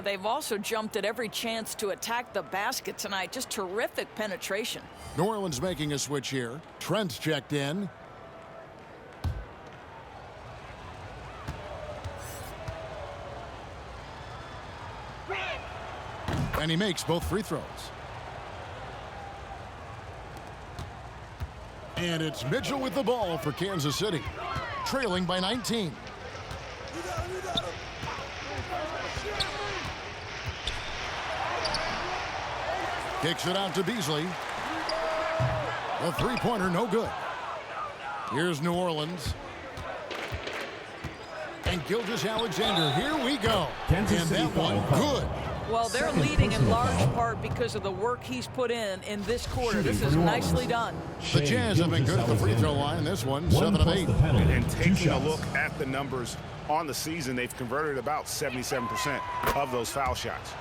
Speaker 4: They've also jumped at every chance to attack the basket tonight. Just terrific penetration.
Speaker 1: New Orleans making a switch here. Trent's checked in. And he makes both free throws. And it's Mitchell with the ball for Kansas City, trailing by 19. Kicks it out to Beasley. A three-pointer, no good. Here's New Orleans. And Gilgeous-Alexander, here we go. And that one, good.
Speaker 4: Well, they're leading in large part because of the work he's put in this quarter. This is nicely done.
Speaker 1: The Jazz have been good at the free throw line. This one, 7 of 8.
Speaker 5: And taking a look at the numbers on the season, they've converted about 77% of those foul shots.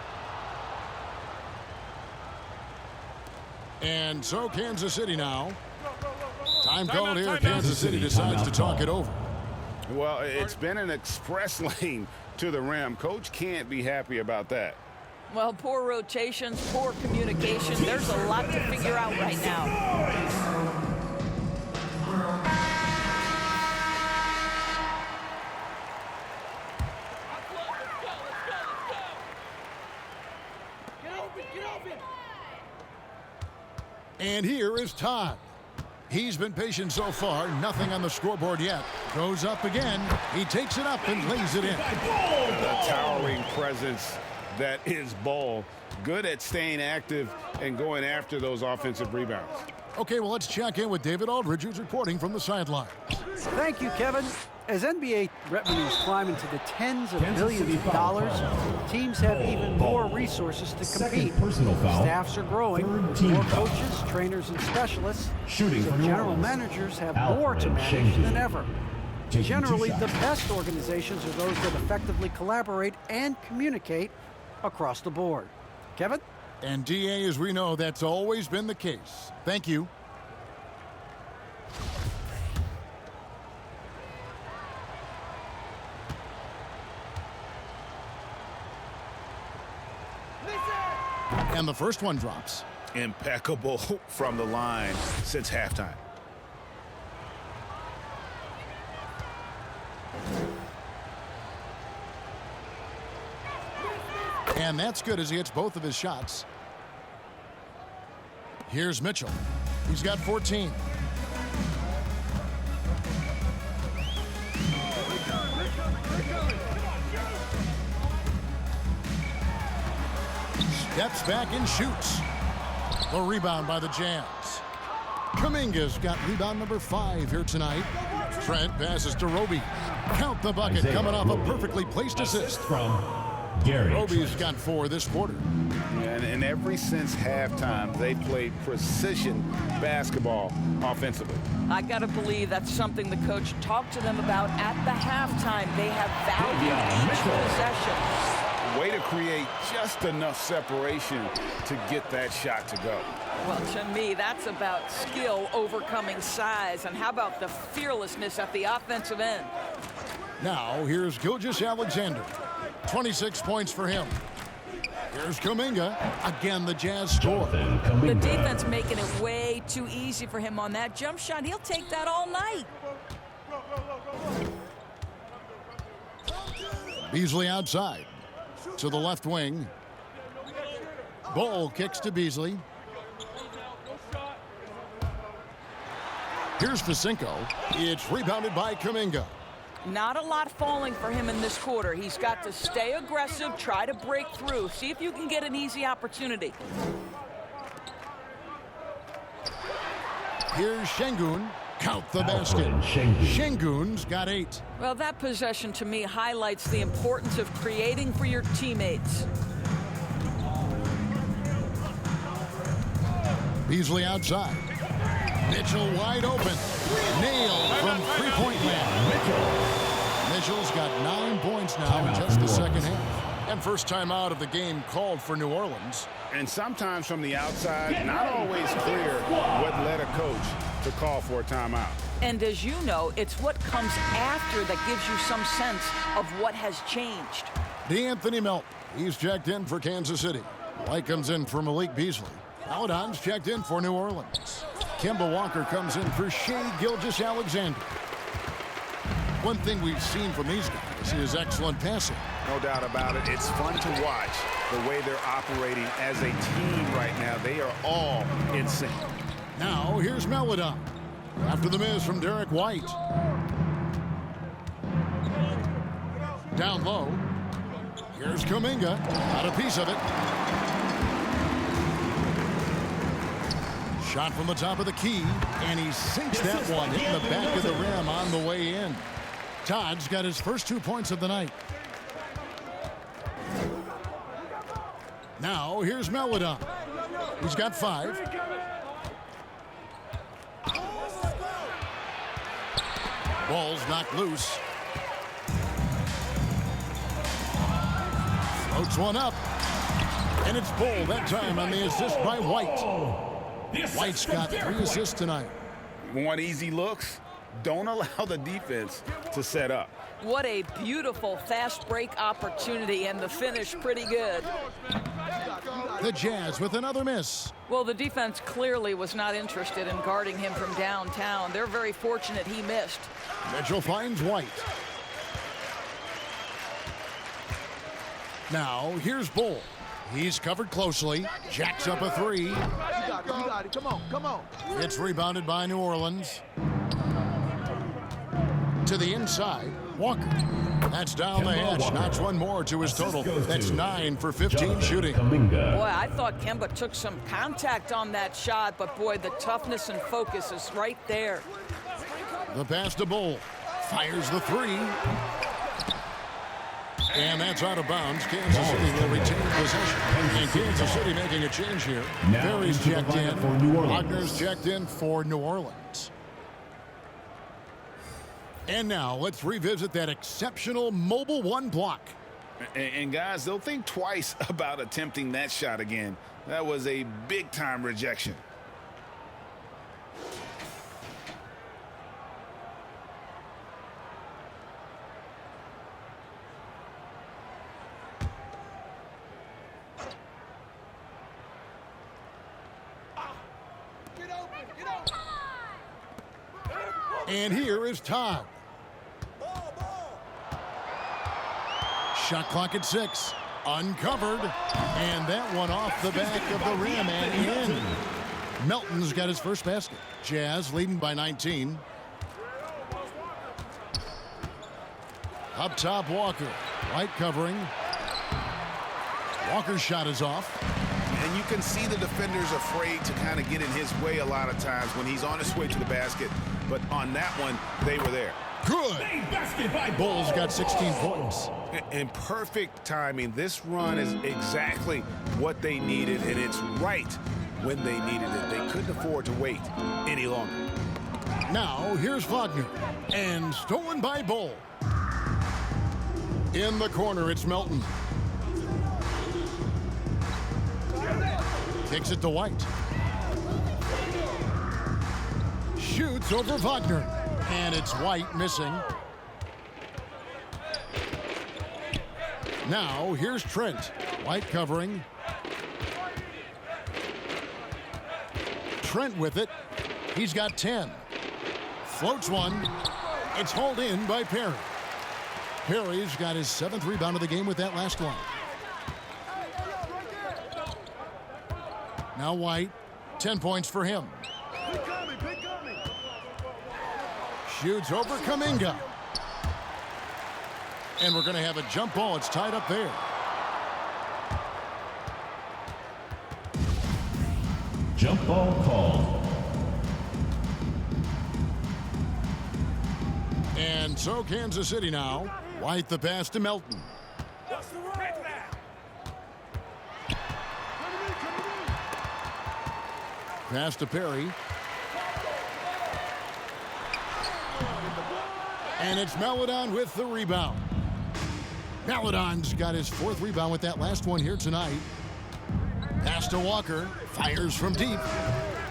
Speaker 1: And so Kansas City now. Time called here. Kansas City decides to talk it over.
Speaker 5: Well, it's been an express lane to the rim. Coach can't be happy about that.
Speaker 4: Well, poor rotations, poor communication. There's a lot to figure out right now.
Speaker 1: And here is Todd. He's been patient so far. Nothing on the scoreboard yet. Goes up again. He takes it up and lays it in.
Speaker 5: The towering presence that is Ball. Good at staying active and going after those offensive rebounds.
Speaker 1: Okay, well, let's check in with David Aldridge, who's reporting from the sideline.
Speaker 6: Thank you, Kevin. As NBA revenues climb into the tens of millions of dollars, teams have even more resources to compete. Staffs are growing, more coaches, trainers, and specialists, so general managers have more to manage than ever. Generally, the best organizations are those that effectively collaborate and communicate across the board. Kevin?
Speaker 1: And DA, as we know, that's always been the case. Thank you. And the first one drops.
Speaker 5: Impeccable from the line since halftime.
Speaker 1: And that's good as he hits both of his shots. Here's Mitchell. He's got 14. Steps back and shoots. The rebound by the Jazz. Kuminga's got rebound number 5 here tonight. Trent passes to Roby. Count the bucket, coming off a perfectly placed assist.
Speaker 2: From Gary.
Speaker 1: Roby's got 4 this quarter.
Speaker 5: And ever since halftime, they played precision basketball offensively.
Speaker 4: I got to believe that's something the coach talked to them about at the halftime. They have valued each possession.
Speaker 5: Way to create just enough separation to get that shot to go.
Speaker 4: Well, to me, that's about skill overcoming size. And how about the fearlessness at the offensive end?
Speaker 1: Now, here's Gilgeous-Alexander. 26 points for him. Here's Kuminga. Again, the Jazz score.
Speaker 4: The defense making it way too easy for him on that jump shot. He'll take that all night.
Speaker 1: Beasley outside. To the left wing. Ball kicks to Beasley. Here's Facinko. It's rebounded by Kuminga.
Speaker 4: Not a lot falling for him in this quarter. He's got to stay aggressive, try to break through. See if you can get an easy opportunity.
Speaker 1: Here's Şengün. Count the basket. Şengün's got 8.
Speaker 4: Well, that possession to me highlights the importance of creating for your teammates.
Speaker 1: Beasley outside. Mitchell wide open. Nailed from three-point land. Mitchell's got 9 points now in just the second half. And first time out of the game called for New Orleans.
Speaker 5: And sometimes from the outside, not always clear what led a coach to call for a timeout.
Speaker 4: And as you know, it's what comes after that gives you some sense of what has changed.
Speaker 1: DeAnthony Melton, he's checked in for Kansas City. White comes in for Malik Beasley. Paladon's checked in for New Orleans. Kemba Walker comes in for Shai Gilgeous-Alexander. One thing we've seen from these guys is excellent passing.
Speaker 5: No doubt about it. It's fun to watch the way they're operating as a team right now. They are all in sync.
Speaker 1: Now, here's Melodon. After the miss from Derek White. Down low. Here's Kuminga. Got a piece of it. Shot from the top of the key, and he sinks that one in the back of the rim on the way in. Todd's got his first 2 points of the night. Now, here's Melodon. He's got 5. Ball's knocked loose. Floats one up. And it's Bull that time on the assist by White. White's got 3 assists tonight.
Speaker 3: Want easy looks? Don't allow the defense to set up.
Speaker 4: What a beautiful fast break opportunity, and the finish pretty good.
Speaker 1: The Jazz with another miss.
Speaker 4: Well, the defense clearly was not interested in guarding him from downtown. They're very fortunate he missed.
Speaker 1: Mitchell finds White. Now, here's Bull. He's covered closely. Jacks up a 3.
Speaker 7: You got it. Come on, come on.
Speaker 1: It's rebounded by New Orleans. To the inside, Walker. That's down the hedge. Knocks one more to his total. That's 9 for 15 shooting.
Speaker 4: Boy, I thought Kemba took some contact on that shot, but boy, the toughness and focus is right there.
Speaker 1: The pass to Bull. Fires the 3. And that's out of bounds. Kansas City will retain possession. And Kansas City making a change here. Perry's checked in. Wagner's checked in for New Orleans. And now let's revisit that exceptional mobile 1 block.
Speaker 3: And guys, they'll think twice about attempting that shot again. That was a big-time rejection.
Speaker 1: And here is Todd. Shot clock at 6. Uncovered. And that one off the back of the rim and in. Melton's got his first basket. Jazz leading by 19. Up top, Walker. White covering. Walker's shot is off.
Speaker 5: And you can see the defenders afraid to kind of get in his way a lot of times when he's on his way to the basket. But on that one, they were there.
Speaker 1: Good. Bulls got 16 points.
Speaker 5: And perfect timing. This run is exactly what they needed, and it's right when they needed it. They couldn't afford to wait any longer.
Speaker 1: Now, here's Wagner. And stolen by Bull. In the corner, it's Melton. Kicks it to White. Shoots over Wagner. And it's White missing. Now, here's Trent. White covering. Trent with it. He's got 10. Floats one. It's hauled in by Perry. Perry's got his 7th rebound of the game with that last one. Now White, 10 points for him. Shoots over Kuminga. And we're going to have a jump ball. It's tied up there.
Speaker 2: Jump ball called.
Speaker 1: And so Kansas City now. White the pass to Melton. Pass to Perry. And it's Melodon with the rebound. Melodon's got his 4th rebound with that last one here tonight. Pass to Walker. Fires from deep.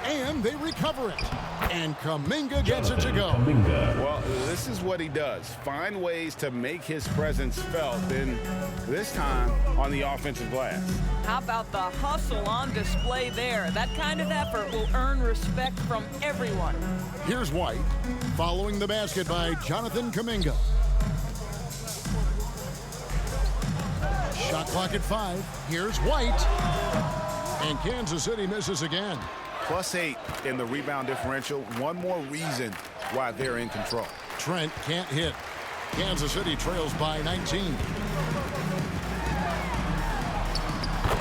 Speaker 1: And they recover it. And Kuminga gets it to go.
Speaker 3: Well, this is what he does. Find ways to make his presence felt, and this time on the offensive glass.
Speaker 4: How about the hustle on display there? That kind of effort will earn respect from everyone.
Speaker 1: Here's White, following the basket by Jonathan Kuminga. Shot clock at 5. Here's White. And Kansas City misses again.
Speaker 5: +8 in the rebound differential. One more reason why they're in control.
Speaker 1: Trent can't hit. Kansas City trails by 19.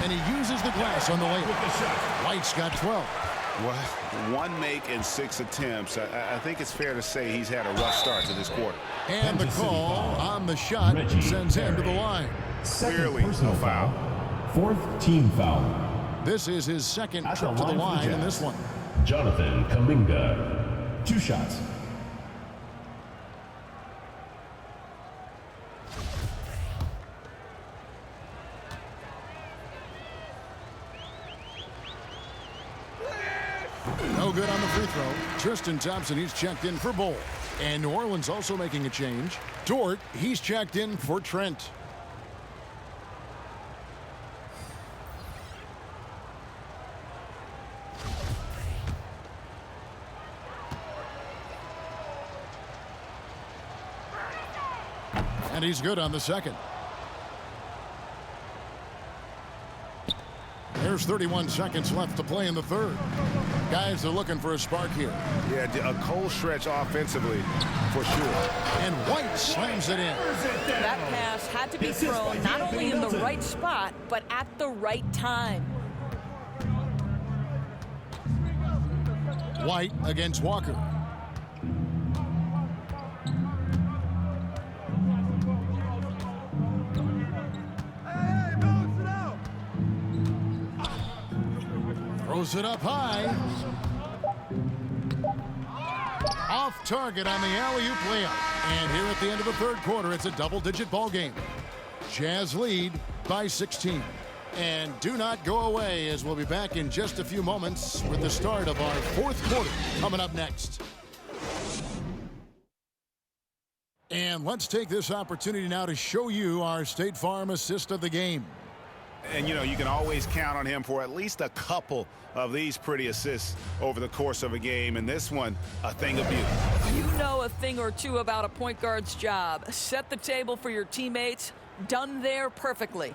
Speaker 1: And he uses the glass on the layup. White's got 12.
Speaker 5: Well, 1 make in 6 attempts. I think it's fair to say he's had a rough start to this quarter.
Speaker 1: And the call on the shot sends him to the line.
Speaker 5: Clearly a foul.
Speaker 2: 4th team foul.
Speaker 1: This is his second trip to the line in this one.
Speaker 2: Jonathan Kuminga. 2 shots.
Speaker 1: No good on the free throw. Tristan Thompson, he's checked in for Bull. And New Orleans also making a change. Dort, he's checked in for Trent. And he's good on the second. There's 31 seconds left to play in the third. Guys are looking for a spark here.
Speaker 5: Yeah, a cold stretch offensively, for sure.
Speaker 1: And White slams it in.
Speaker 4: That pass had to be thrown not only in the right spot, but at the right time.
Speaker 1: White against Walker. Throws it up high. Off target on the alley-oop layup. And here at the end of the third quarter, it's a double-digit ball game. Jazz lead by 16. And do not go away, as we'll be back in just a few moments with the start of our fourth quarter coming up next. And let's take this opportunity now to show you our State Farm assist of the game.
Speaker 5: And, you know, you can always count on him for at least a couple of these pretty assists over the course of a game. And this one, a thing of beauty.
Speaker 4: You know a thing or two about a point guard's job. Set the table for your teammates. Done there perfectly.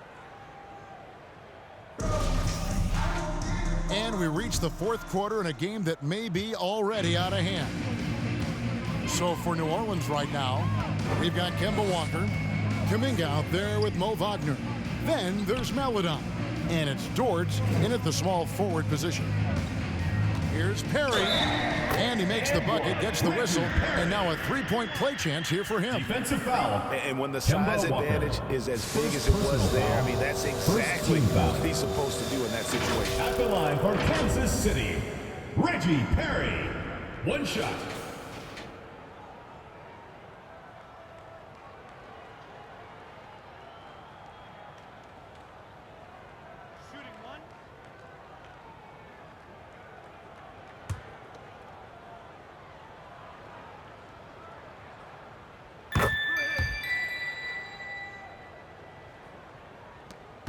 Speaker 1: And we reach the fourth quarter in a game that may be already out of hand. So for New Orleans right now, we've got Kemba Walker, Kuminga out there with Mo Wagner. Then there's Maledon, and it's Dort in at the small forward position. Here's Perry, and he makes the bucket, gets the whistle, and now a three-point play chance here for him.
Speaker 2: Defensive foul.
Speaker 5: And when the size advantage is as big as it was there, I mean, that's exactly what he's supposed to do in that situation.
Speaker 2: At the line for Kansas City, Reggie Perry. 1 shot.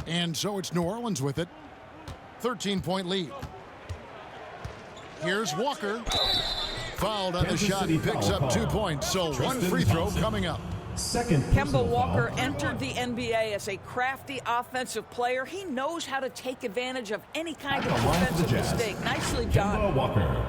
Speaker 1: And so it's New Orleans with it. 13-point lead. Here's Walker. Fouled on the shot. He picks up 2 points. So 1 free throw coming up.
Speaker 2: Second
Speaker 4: Kemba Walker entered the NBA as a crafty offensive player. He knows how to take advantage of any kind of defensive mistake. Nicely done.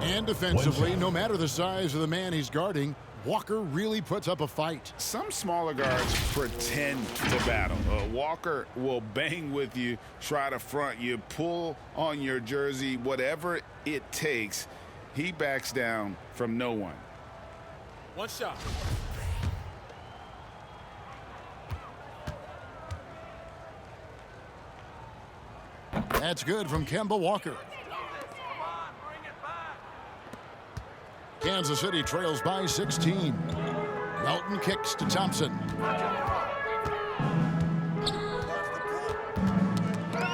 Speaker 1: And defensively, no matter the size of the man he's guarding, Walker really puts up a fight.
Speaker 5: Some smaller guards pretend to battle. Walker will bang with you, try to front you, pull on your jersey, whatever it takes. He backs down from no one.
Speaker 7: 1 shot.
Speaker 1: That's good from Kemba Walker. Kansas City trails by 16. Melton kicks to Thompson.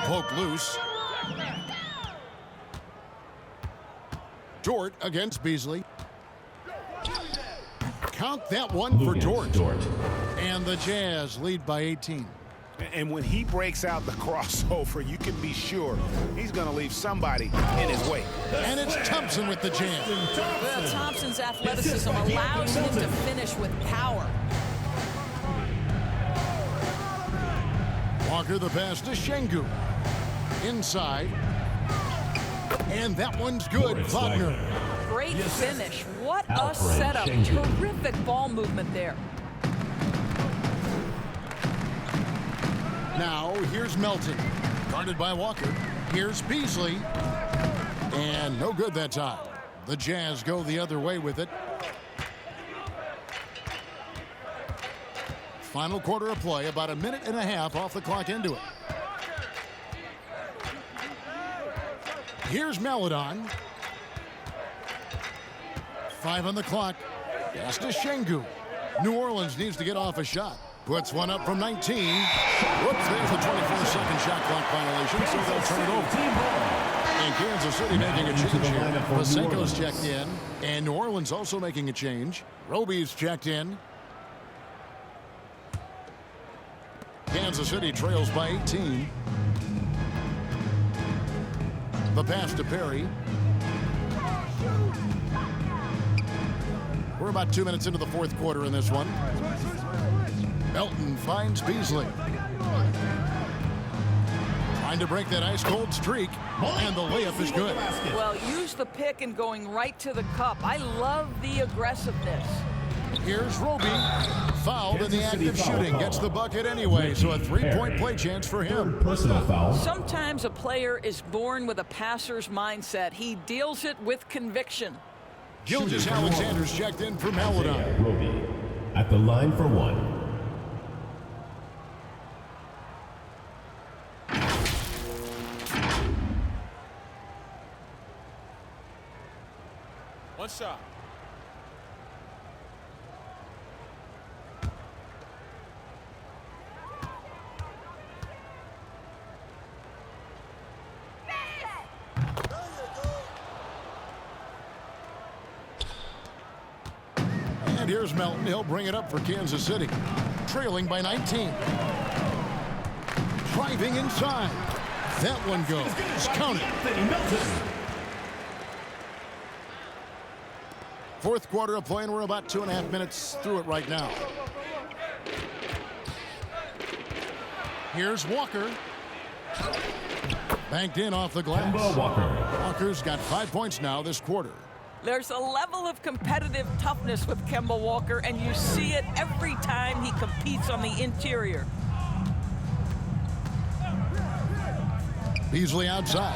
Speaker 1: Poke loose. Dort against Beasley. Count that one for Dort. And the Jazz lead by 18.
Speaker 5: And when he breaks out the crossover, you can be sure he's going to leave somebody in his way.
Speaker 1: And it's Thompson with the jam.
Speaker 4: Well, Thompson's athleticism allows him to finish with power.
Speaker 1: Walker the pass to Şengün. Inside. And that one's good. Wagner.
Speaker 4: Great finish. What a setup. Terrific ball movement there.
Speaker 1: Now, here's Melton. Guarded by Walker. Here's Beasley. And no good that time. The Jazz go the other way with it. Final quarter of play, about a minute and a half off the clock into it. Here's Maledon. 5 on the clock. Pass to Şengün. New Orleans needs to get off a shot. Puts one up from 19. Whoops, there's the 24-second shot clock violation, so they'll turn it over. And Kansas City making a change here. Pasenko's checked in. And New Orleans also making a change. Roby's checked in. Kansas City trails by 18. The pass to Perry. We're about 2 minutes into the fourth quarter in this one. Melton finds Beasley. Trying to break that ice-cold streak, and the layup is good.
Speaker 4: Well, use the pick and going right to the cup. I love the aggressiveness.
Speaker 1: Here's Roby. Fouled in the act of shooting. Gets the bucket anyway, so a three-point play chance for him.
Speaker 2: Personal foul.
Speaker 4: Sometimes a player is born with a passer's mindset. He deals it with conviction.
Speaker 1: Gilgeous-Alexander's checked in for Maledon.
Speaker 2: Roby at the line for one.
Speaker 7: One shot.
Speaker 1: And here's Melton. He'll bring it up for Kansas City. Trailing by 19. Driving inside. That one goes. Count it. Fourth quarter of play, and we're about 2.5 minutes through it right now. Here's Walker. Banked in off the glass. Walker's got 5 points now this quarter.
Speaker 4: There's a level of competitive toughness with Kemba Walker, and you see it every time he competes on the interior.
Speaker 1: Beasley outside.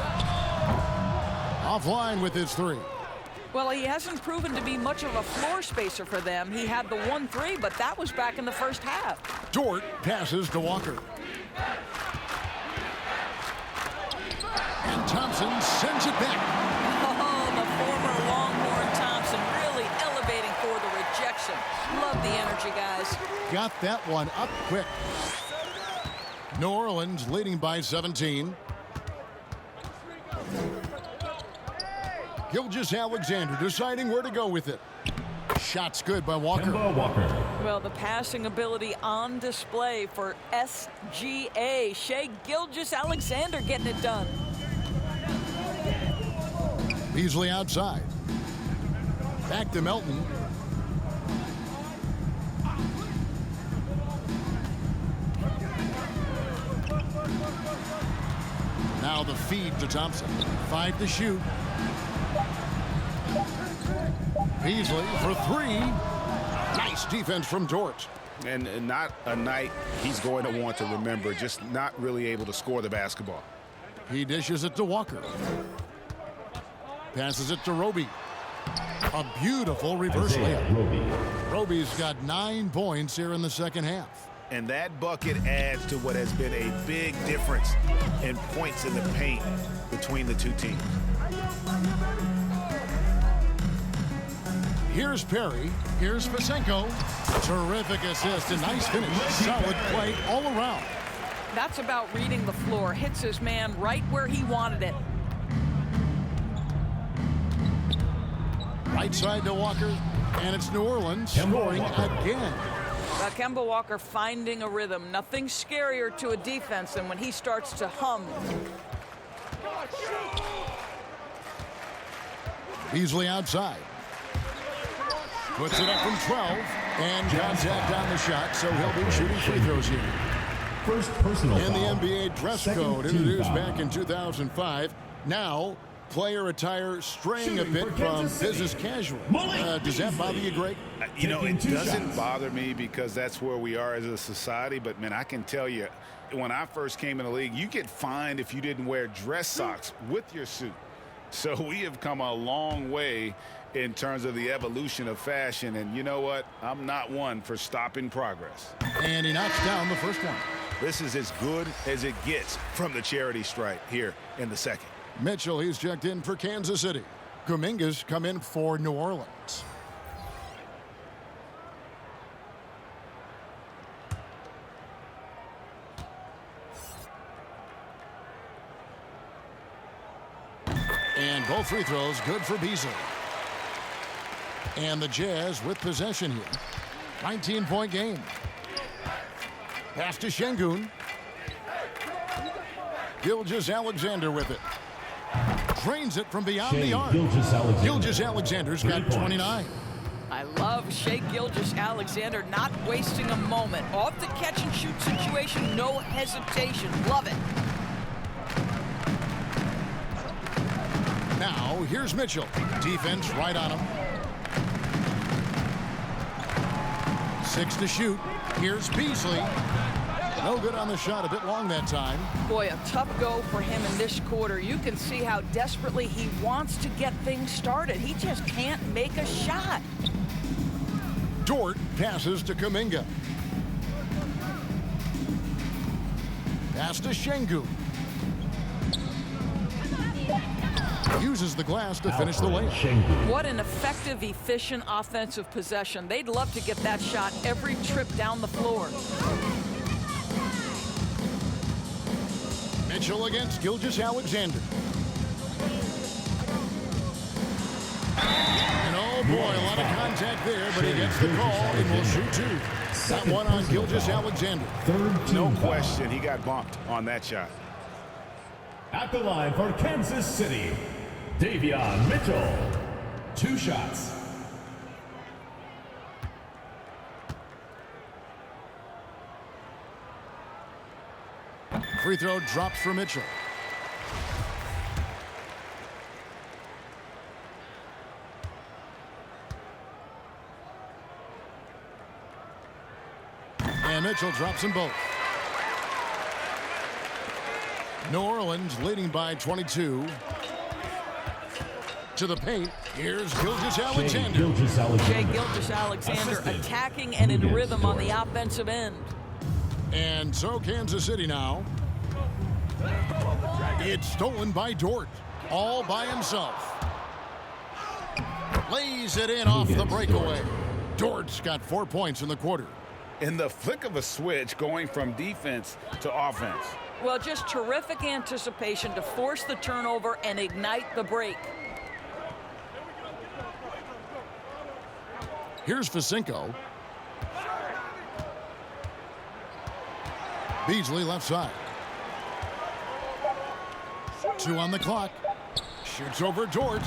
Speaker 1: Offline with his three.
Speaker 4: Well, he hasn't proven to be much of a floor spacer for them. He had the 1-3, but that was back in the first half.
Speaker 1: Dort passes to Walker. And Thompson sends it back.
Speaker 4: Oh, the former Longhorn Thompson really elevating for the rejection. Love the energy, guys.
Speaker 1: Got that one up quick. New Orleans leading by 17. Gilgeous-Alexander deciding where to go with it. Shot's good by Walker.
Speaker 4: Well, the passing ability on display for SGA. Shai Gilgeous-Alexander getting it done.
Speaker 1: Beasley outside. Back to Melton. Now the feed to Thompson. 5 to shoot. Beasley for 3. Nice defense from Dort.
Speaker 5: And not a night he's going to want to remember, just not really able to score the basketball.
Speaker 1: He dishes it to Walker. Passes it to Roby. A beautiful reverse layup. Roby's got 9 points here in the second half.
Speaker 5: And that bucket adds to what has been a big difference in points in the paint between the two teams.
Speaker 1: Here's Perry. Here's Pasenko. Terrific assist and nice finish. Solid play all around.
Speaker 4: That's about reading the floor. Hits his man right where he wanted it.
Speaker 1: Right side to Walker. And it's New Orleans scoring again.
Speaker 4: Kemba Walker finding a rhythm. Nothing scarier to a defense than when he starts to hum.
Speaker 1: Beasley outside. Puts it up from 12. And contact on the shot, so he'll be shooting free throws here.
Speaker 2: First personal
Speaker 1: In the
Speaker 2: foul.
Speaker 1: NBA dress code introduced back in 2005. Now, player attire straying a bit from business casual. Does that bother you, Greg?
Speaker 5: You know, it doesn't bother me because that's where we are as a society. But, man, I can tell you, when I first came in the league, you get fined if you didn't wear dress socks with your suit.
Speaker 3: So we have come a long way in terms of the evolution of fashion. And you know what? I'm not one for stopping progress.
Speaker 1: And he knocks down the first one.
Speaker 5: This is as good as it gets from the charity stripe here in the second.
Speaker 1: Mitchell, he's checked in for Kansas City. Kuminga's come in for New Orleans. And both free throws good for Beasley. And the Jazz with possession here. 19-point game. Pass to Şengün. Gilgeous-Alexander with it. Drains it from beyond the arc. Gilgeous-Alexander's got 29.
Speaker 4: I love Shai Gilgeous-Alexander not wasting a moment. Off the catch-and-shoot situation, no hesitation. Love it.
Speaker 1: Now, here's Mitchell. Defense right on him. 6 to shoot. Here's Beasley. No good on the shot. A bit long that time.
Speaker 4: Boy, a tough go for him in this quarter. You can see how desperately he wants to get things started. He just can't make a shot.
Speaker 1: Dort passes to Kuminga. Pass to Şengün. Uses the glass to finish the layup.
Speaker 4: What an effective, efficient offensive possession. They'd love to get that shot every trip down the floor.
Speaker 1: Mitchell against Gilgeous-Alexander. And oh boy, a lot of contact there, but he gets the call and will shoot two. That one on Gilgeous-Alexander.
Speaker 5: No question, he got bumped on that shot.
Speaker 2: At the line for Kansas City, Davion Mitchell. 2 shots.
Speaker 1: Free throw drops for Mitchell. And Mitchell drops them both. New Orleans leading by 22. To the paint. Here's Gilgeous-Alexander.
Speaker 4: Shai Gilgeous-Alexander attacking and in rhythm on the offensive end.
Speaker 1: And so Kansas City now. It's stolen by Dort. All by himself. Lays it in off the breakaway. Dort's got 4 points in the quarter.
Speaker 3: In the flick of a switch, going from defense to offense.
Speaker 4: Well, just terrific anticipation to force the turnover and ignite the break.
Speaker 1: Here's Vasinko. Beasley left side. 2 on the clock. Shoots over Dort.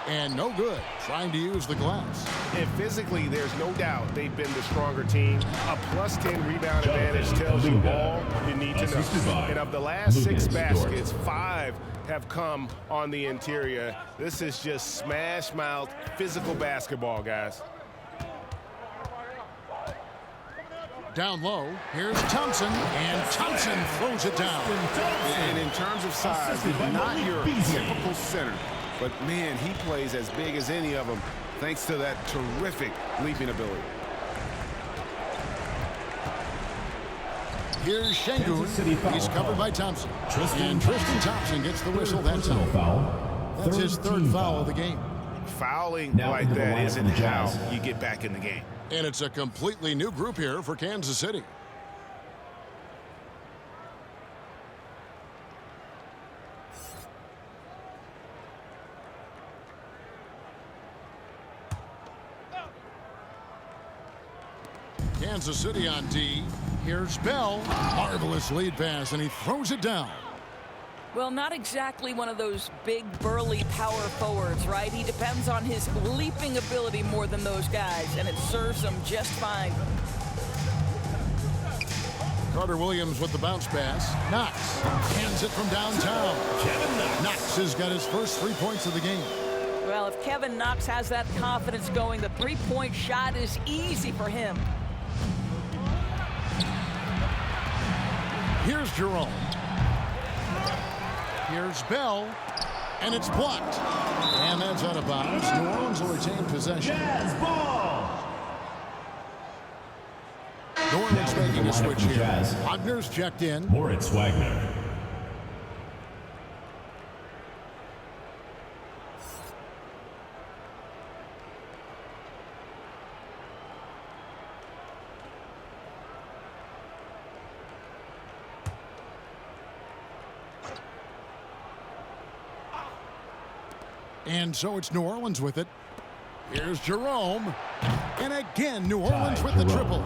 Speaker 1: And no good. Trying to use the glass.
Speaker 5: And physically, there's no doubt they've been the stronger team. A +10 rebound advantage tells you all you need to know. And of the last 6 baskets, 5 have come on the interior. This is just smash-mouth physical basketball, guys.
Speaker 1: Down low, here's Thompson, and Thompson throws it down.
Speaker 5: And in terms of size, he's not your typical center. But, man, he plays as big as any of them thanks to that terrific leaping ability.
Speaker 1: Here's Şengün. He's covered by Thompson. And Tristan Thompson gets the whistle that time. That's his 3rd foul of the game.
Speaker 5: Fouling like that isn't how you get back in the game.
Speaker 1: And it's a completely new group here for Kansas City. Kansas City on D. Here's Bell. Marvelous lead pass, and he throws it down.
Speaker 4: Well, not exactly one of those big, burly power forwards, right? He depends on his leaping ability more than those guys, and it serves him just fine.
Speaker 1: Carter Williams with the bounce pass. Knox hands it from downtown. Knox has got his first 3 points of the game.
Speaker 4: Well, if Kevin Knox has that confidence going, the 3-point shot is easy for him.
Speaker 1: Here's Jerome. Here's Bell. And it's blocked. And that's out of bounds. New Orleans will retain possession.
Speaker 2: Jazz ball.
Speaker 1: New Orleans making a switch here. Wagner's checked in.
Speaker 2: Moritz Wagner.
Speaker 1: And so it's New Orleans with it. Here's Jerome. And again, New Orleans with the triple.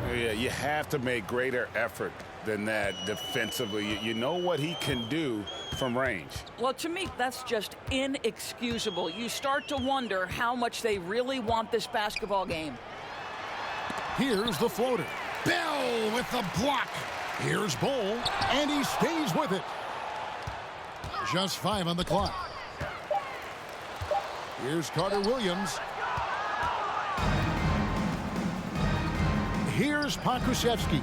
Speaker 3: Yeah, you have to make greater effort than that defensively. You know what he can do from range.
Speaker 4: Well, to me, that's just inexcusable. You start to wonder how much they really want this basketball game.
Speaker 1: Here's the floater. Bell with the block. Here's Bull, and he stays with it. Just 5 on the clock. Here's Carter Williams. Here's Pokusevski.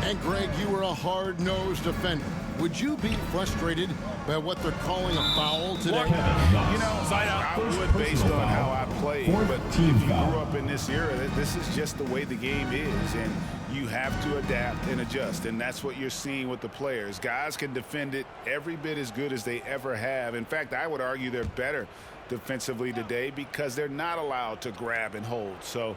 Speaker 1: And Greg, you were a hard-nosed defender. Would you be frustrated by what they're calling a foul today?
Speaker 3: You know, I would based on how I played, but if you grew up in this era, this is just the way the game is, and you have to adapt and adjust, and that's what you're seeing with the players. Guys can defend it every bit as good as they ever have. In fact, I would argue they're better defensively today because they're not allowed to grab and hold. So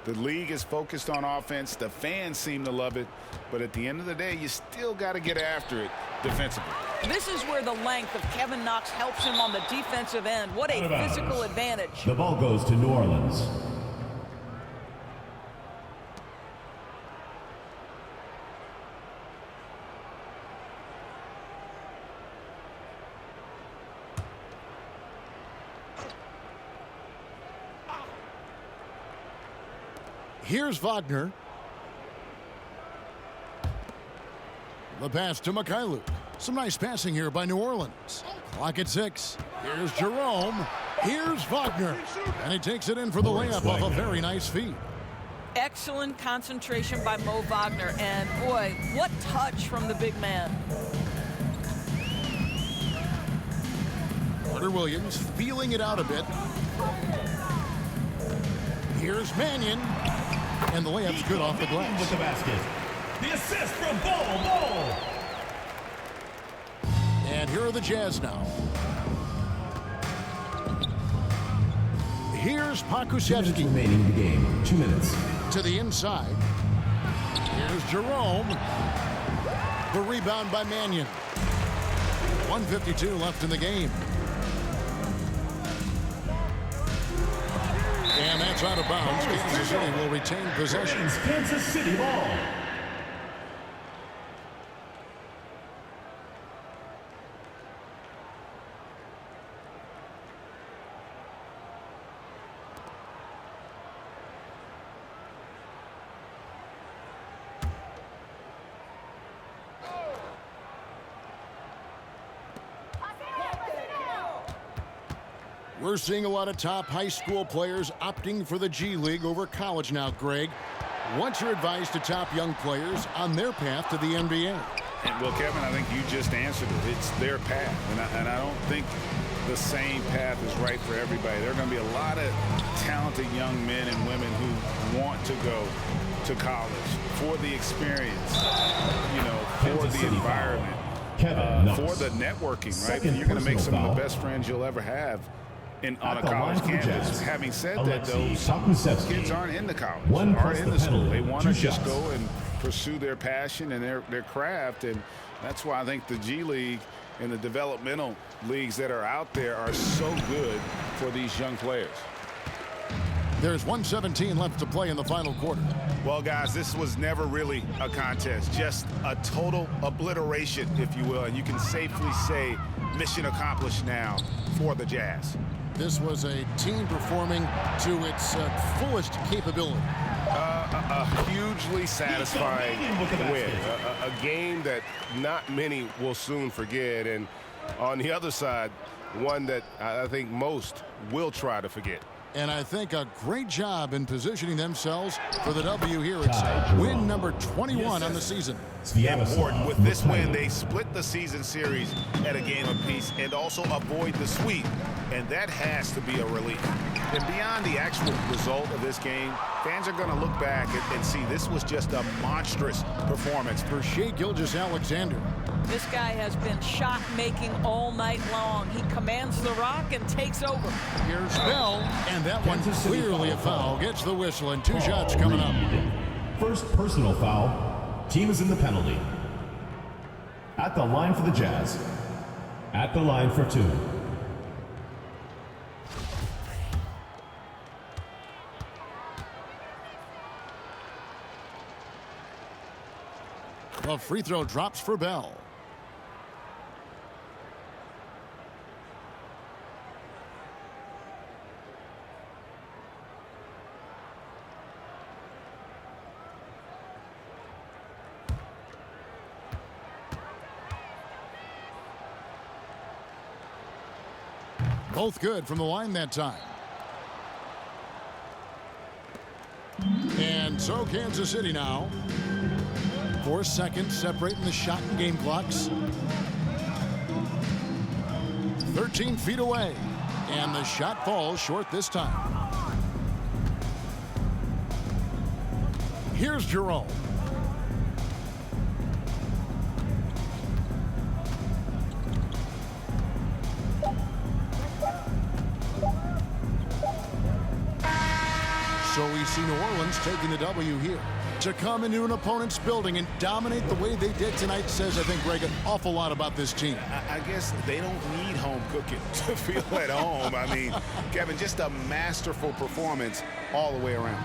Speaker 3: the league is focused on offense. The fans seem to love it. But at the end of the day, you still got to get after it defensively.
Speaker 4: This is where the length of Kevin Knox helps him on the defensive end. What a physical advantage.
Speaker 2: The ball goes to New Orleans.
Speaker 1: Here's Wagner. The pass to Mikhailuk. Some nice passing here by New Orleans. Clock at 6. Here's Jerome. Here's Wagner. And he takes it in for the layup off a very nice feed.
Speaker 4: Excellent concentration by Mo Wagner. And boy, what touch from the big man.
Speaker 1: Carter Williams feeling it out a bit. Here's Mannion. And the layup's good off the glass.
Speaker 2: With the basket. The assist from Bull.
Speaker 1: And here are the Jazz now. Here's Pokusevski.
Speaker 2: Remaining in the game. 2 minutes.
Speaker 1: To the inside. Here's Jerome. The rebound by Mannion. 1:52 left in the game. And that's out of bounds. Kansas City will retain possession.
Speaker 2: Kansas City ball.
Speaker 1: We're seeing a lot of top high school players opting for the G League over college now, Greg. What's your advice to top young players on their path to the NBA?
Speaker 3: Well, Kevin, I think you just answered it. It's their path, and I don't think the same path is right for everybody. There are going to be a lot of talented young men and women who want to go to college for the experience, for the environment, for the networking, right? And you're going to make some of the best friends you'll ever have on a college campus. Having said that, though, some kids aren't into college, aren't in the school. They want to just go and pursue their passion and their craft, and that's why I think the G League and the developmental leagues that are out there are so good for these young players.
Speaker 1: There's 1:17 left to play in the final quarter.
Speaker 3: Well, guys, this was never really a contest, just a total obliteration, if you will, and you can safely say mission accomplished now for the Jazz.
Speaker 1: This was a team performing to its fullest capability.
Speaker 5: A hugely satisfying win. A game that not many will soon forget. And on the other side, one that I think most will try to forget.
Speaker 1: And I think a great job in positioning themselves for the W here. It's win number 21 on the season.
Speaker 3: Important. With this win, they split the season series at a game apiece and also avoid the sweep. And that has to be a relief. And beyond the actual result of this game, fans are going to look back and see this was just a monstrous performance.
Speaker 1: For Shai Gilgeous-Alexander.
Speaker 4: This guy has been shot-making all night long. He commands the rock and takes over.
Speaker 1: Here's Bell, and that one clearly a foul. Gets the whistle, and 2 shots coming up.
Speaker 2: First personal foul. Team is in the penalty. At the line for the Jazz. At the line for 2.
Speaker 1: The free throw drops for Bell. Both good from the line that time. And so Kansas City now. 4 seconds separating the shot and game clocks. 13 feet away. And the shot falls short this time. Here's Jerome. So we see New Orleans taking the W here. To come into an opponent's building and dominate the way they did tonight says, I think, Greg, an awful lot about this team.
Speaker 3: I guess they don't need home cooking to feel at home. I mean, Kevin, just a masterful performance all the way around.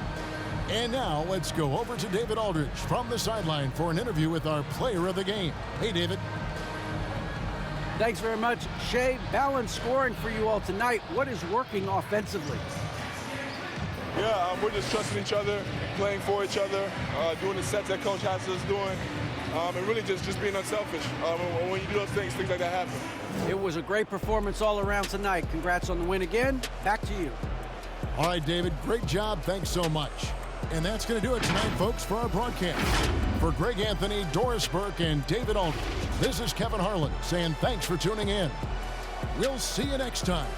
Speaker 1: And now let's go over to David Aldridge from the sideline for an interview with our player of the game. Hey, David.
Speaker 6: Thanks very much, Shai. Balanced scoring for you all tonight. What is working offensively?
Speaker 11: Yeah, we're just trusting each other, playing for each other, doing the sets that Coach has us doing, and really just being unselfish. When you do those things like that happen.
Speaker 6: It was a great performance all around tonight. Congrats on the win again. Back to you.
Speaker 1: All right, David, great job. Thanks so much. And that's going to do it tonight, folks, for our broadcast. For Greg Anthony, Doris Burke, and David Aldridge, this is Kevin Harlan saying thanks for tuning in. We'll see you next time.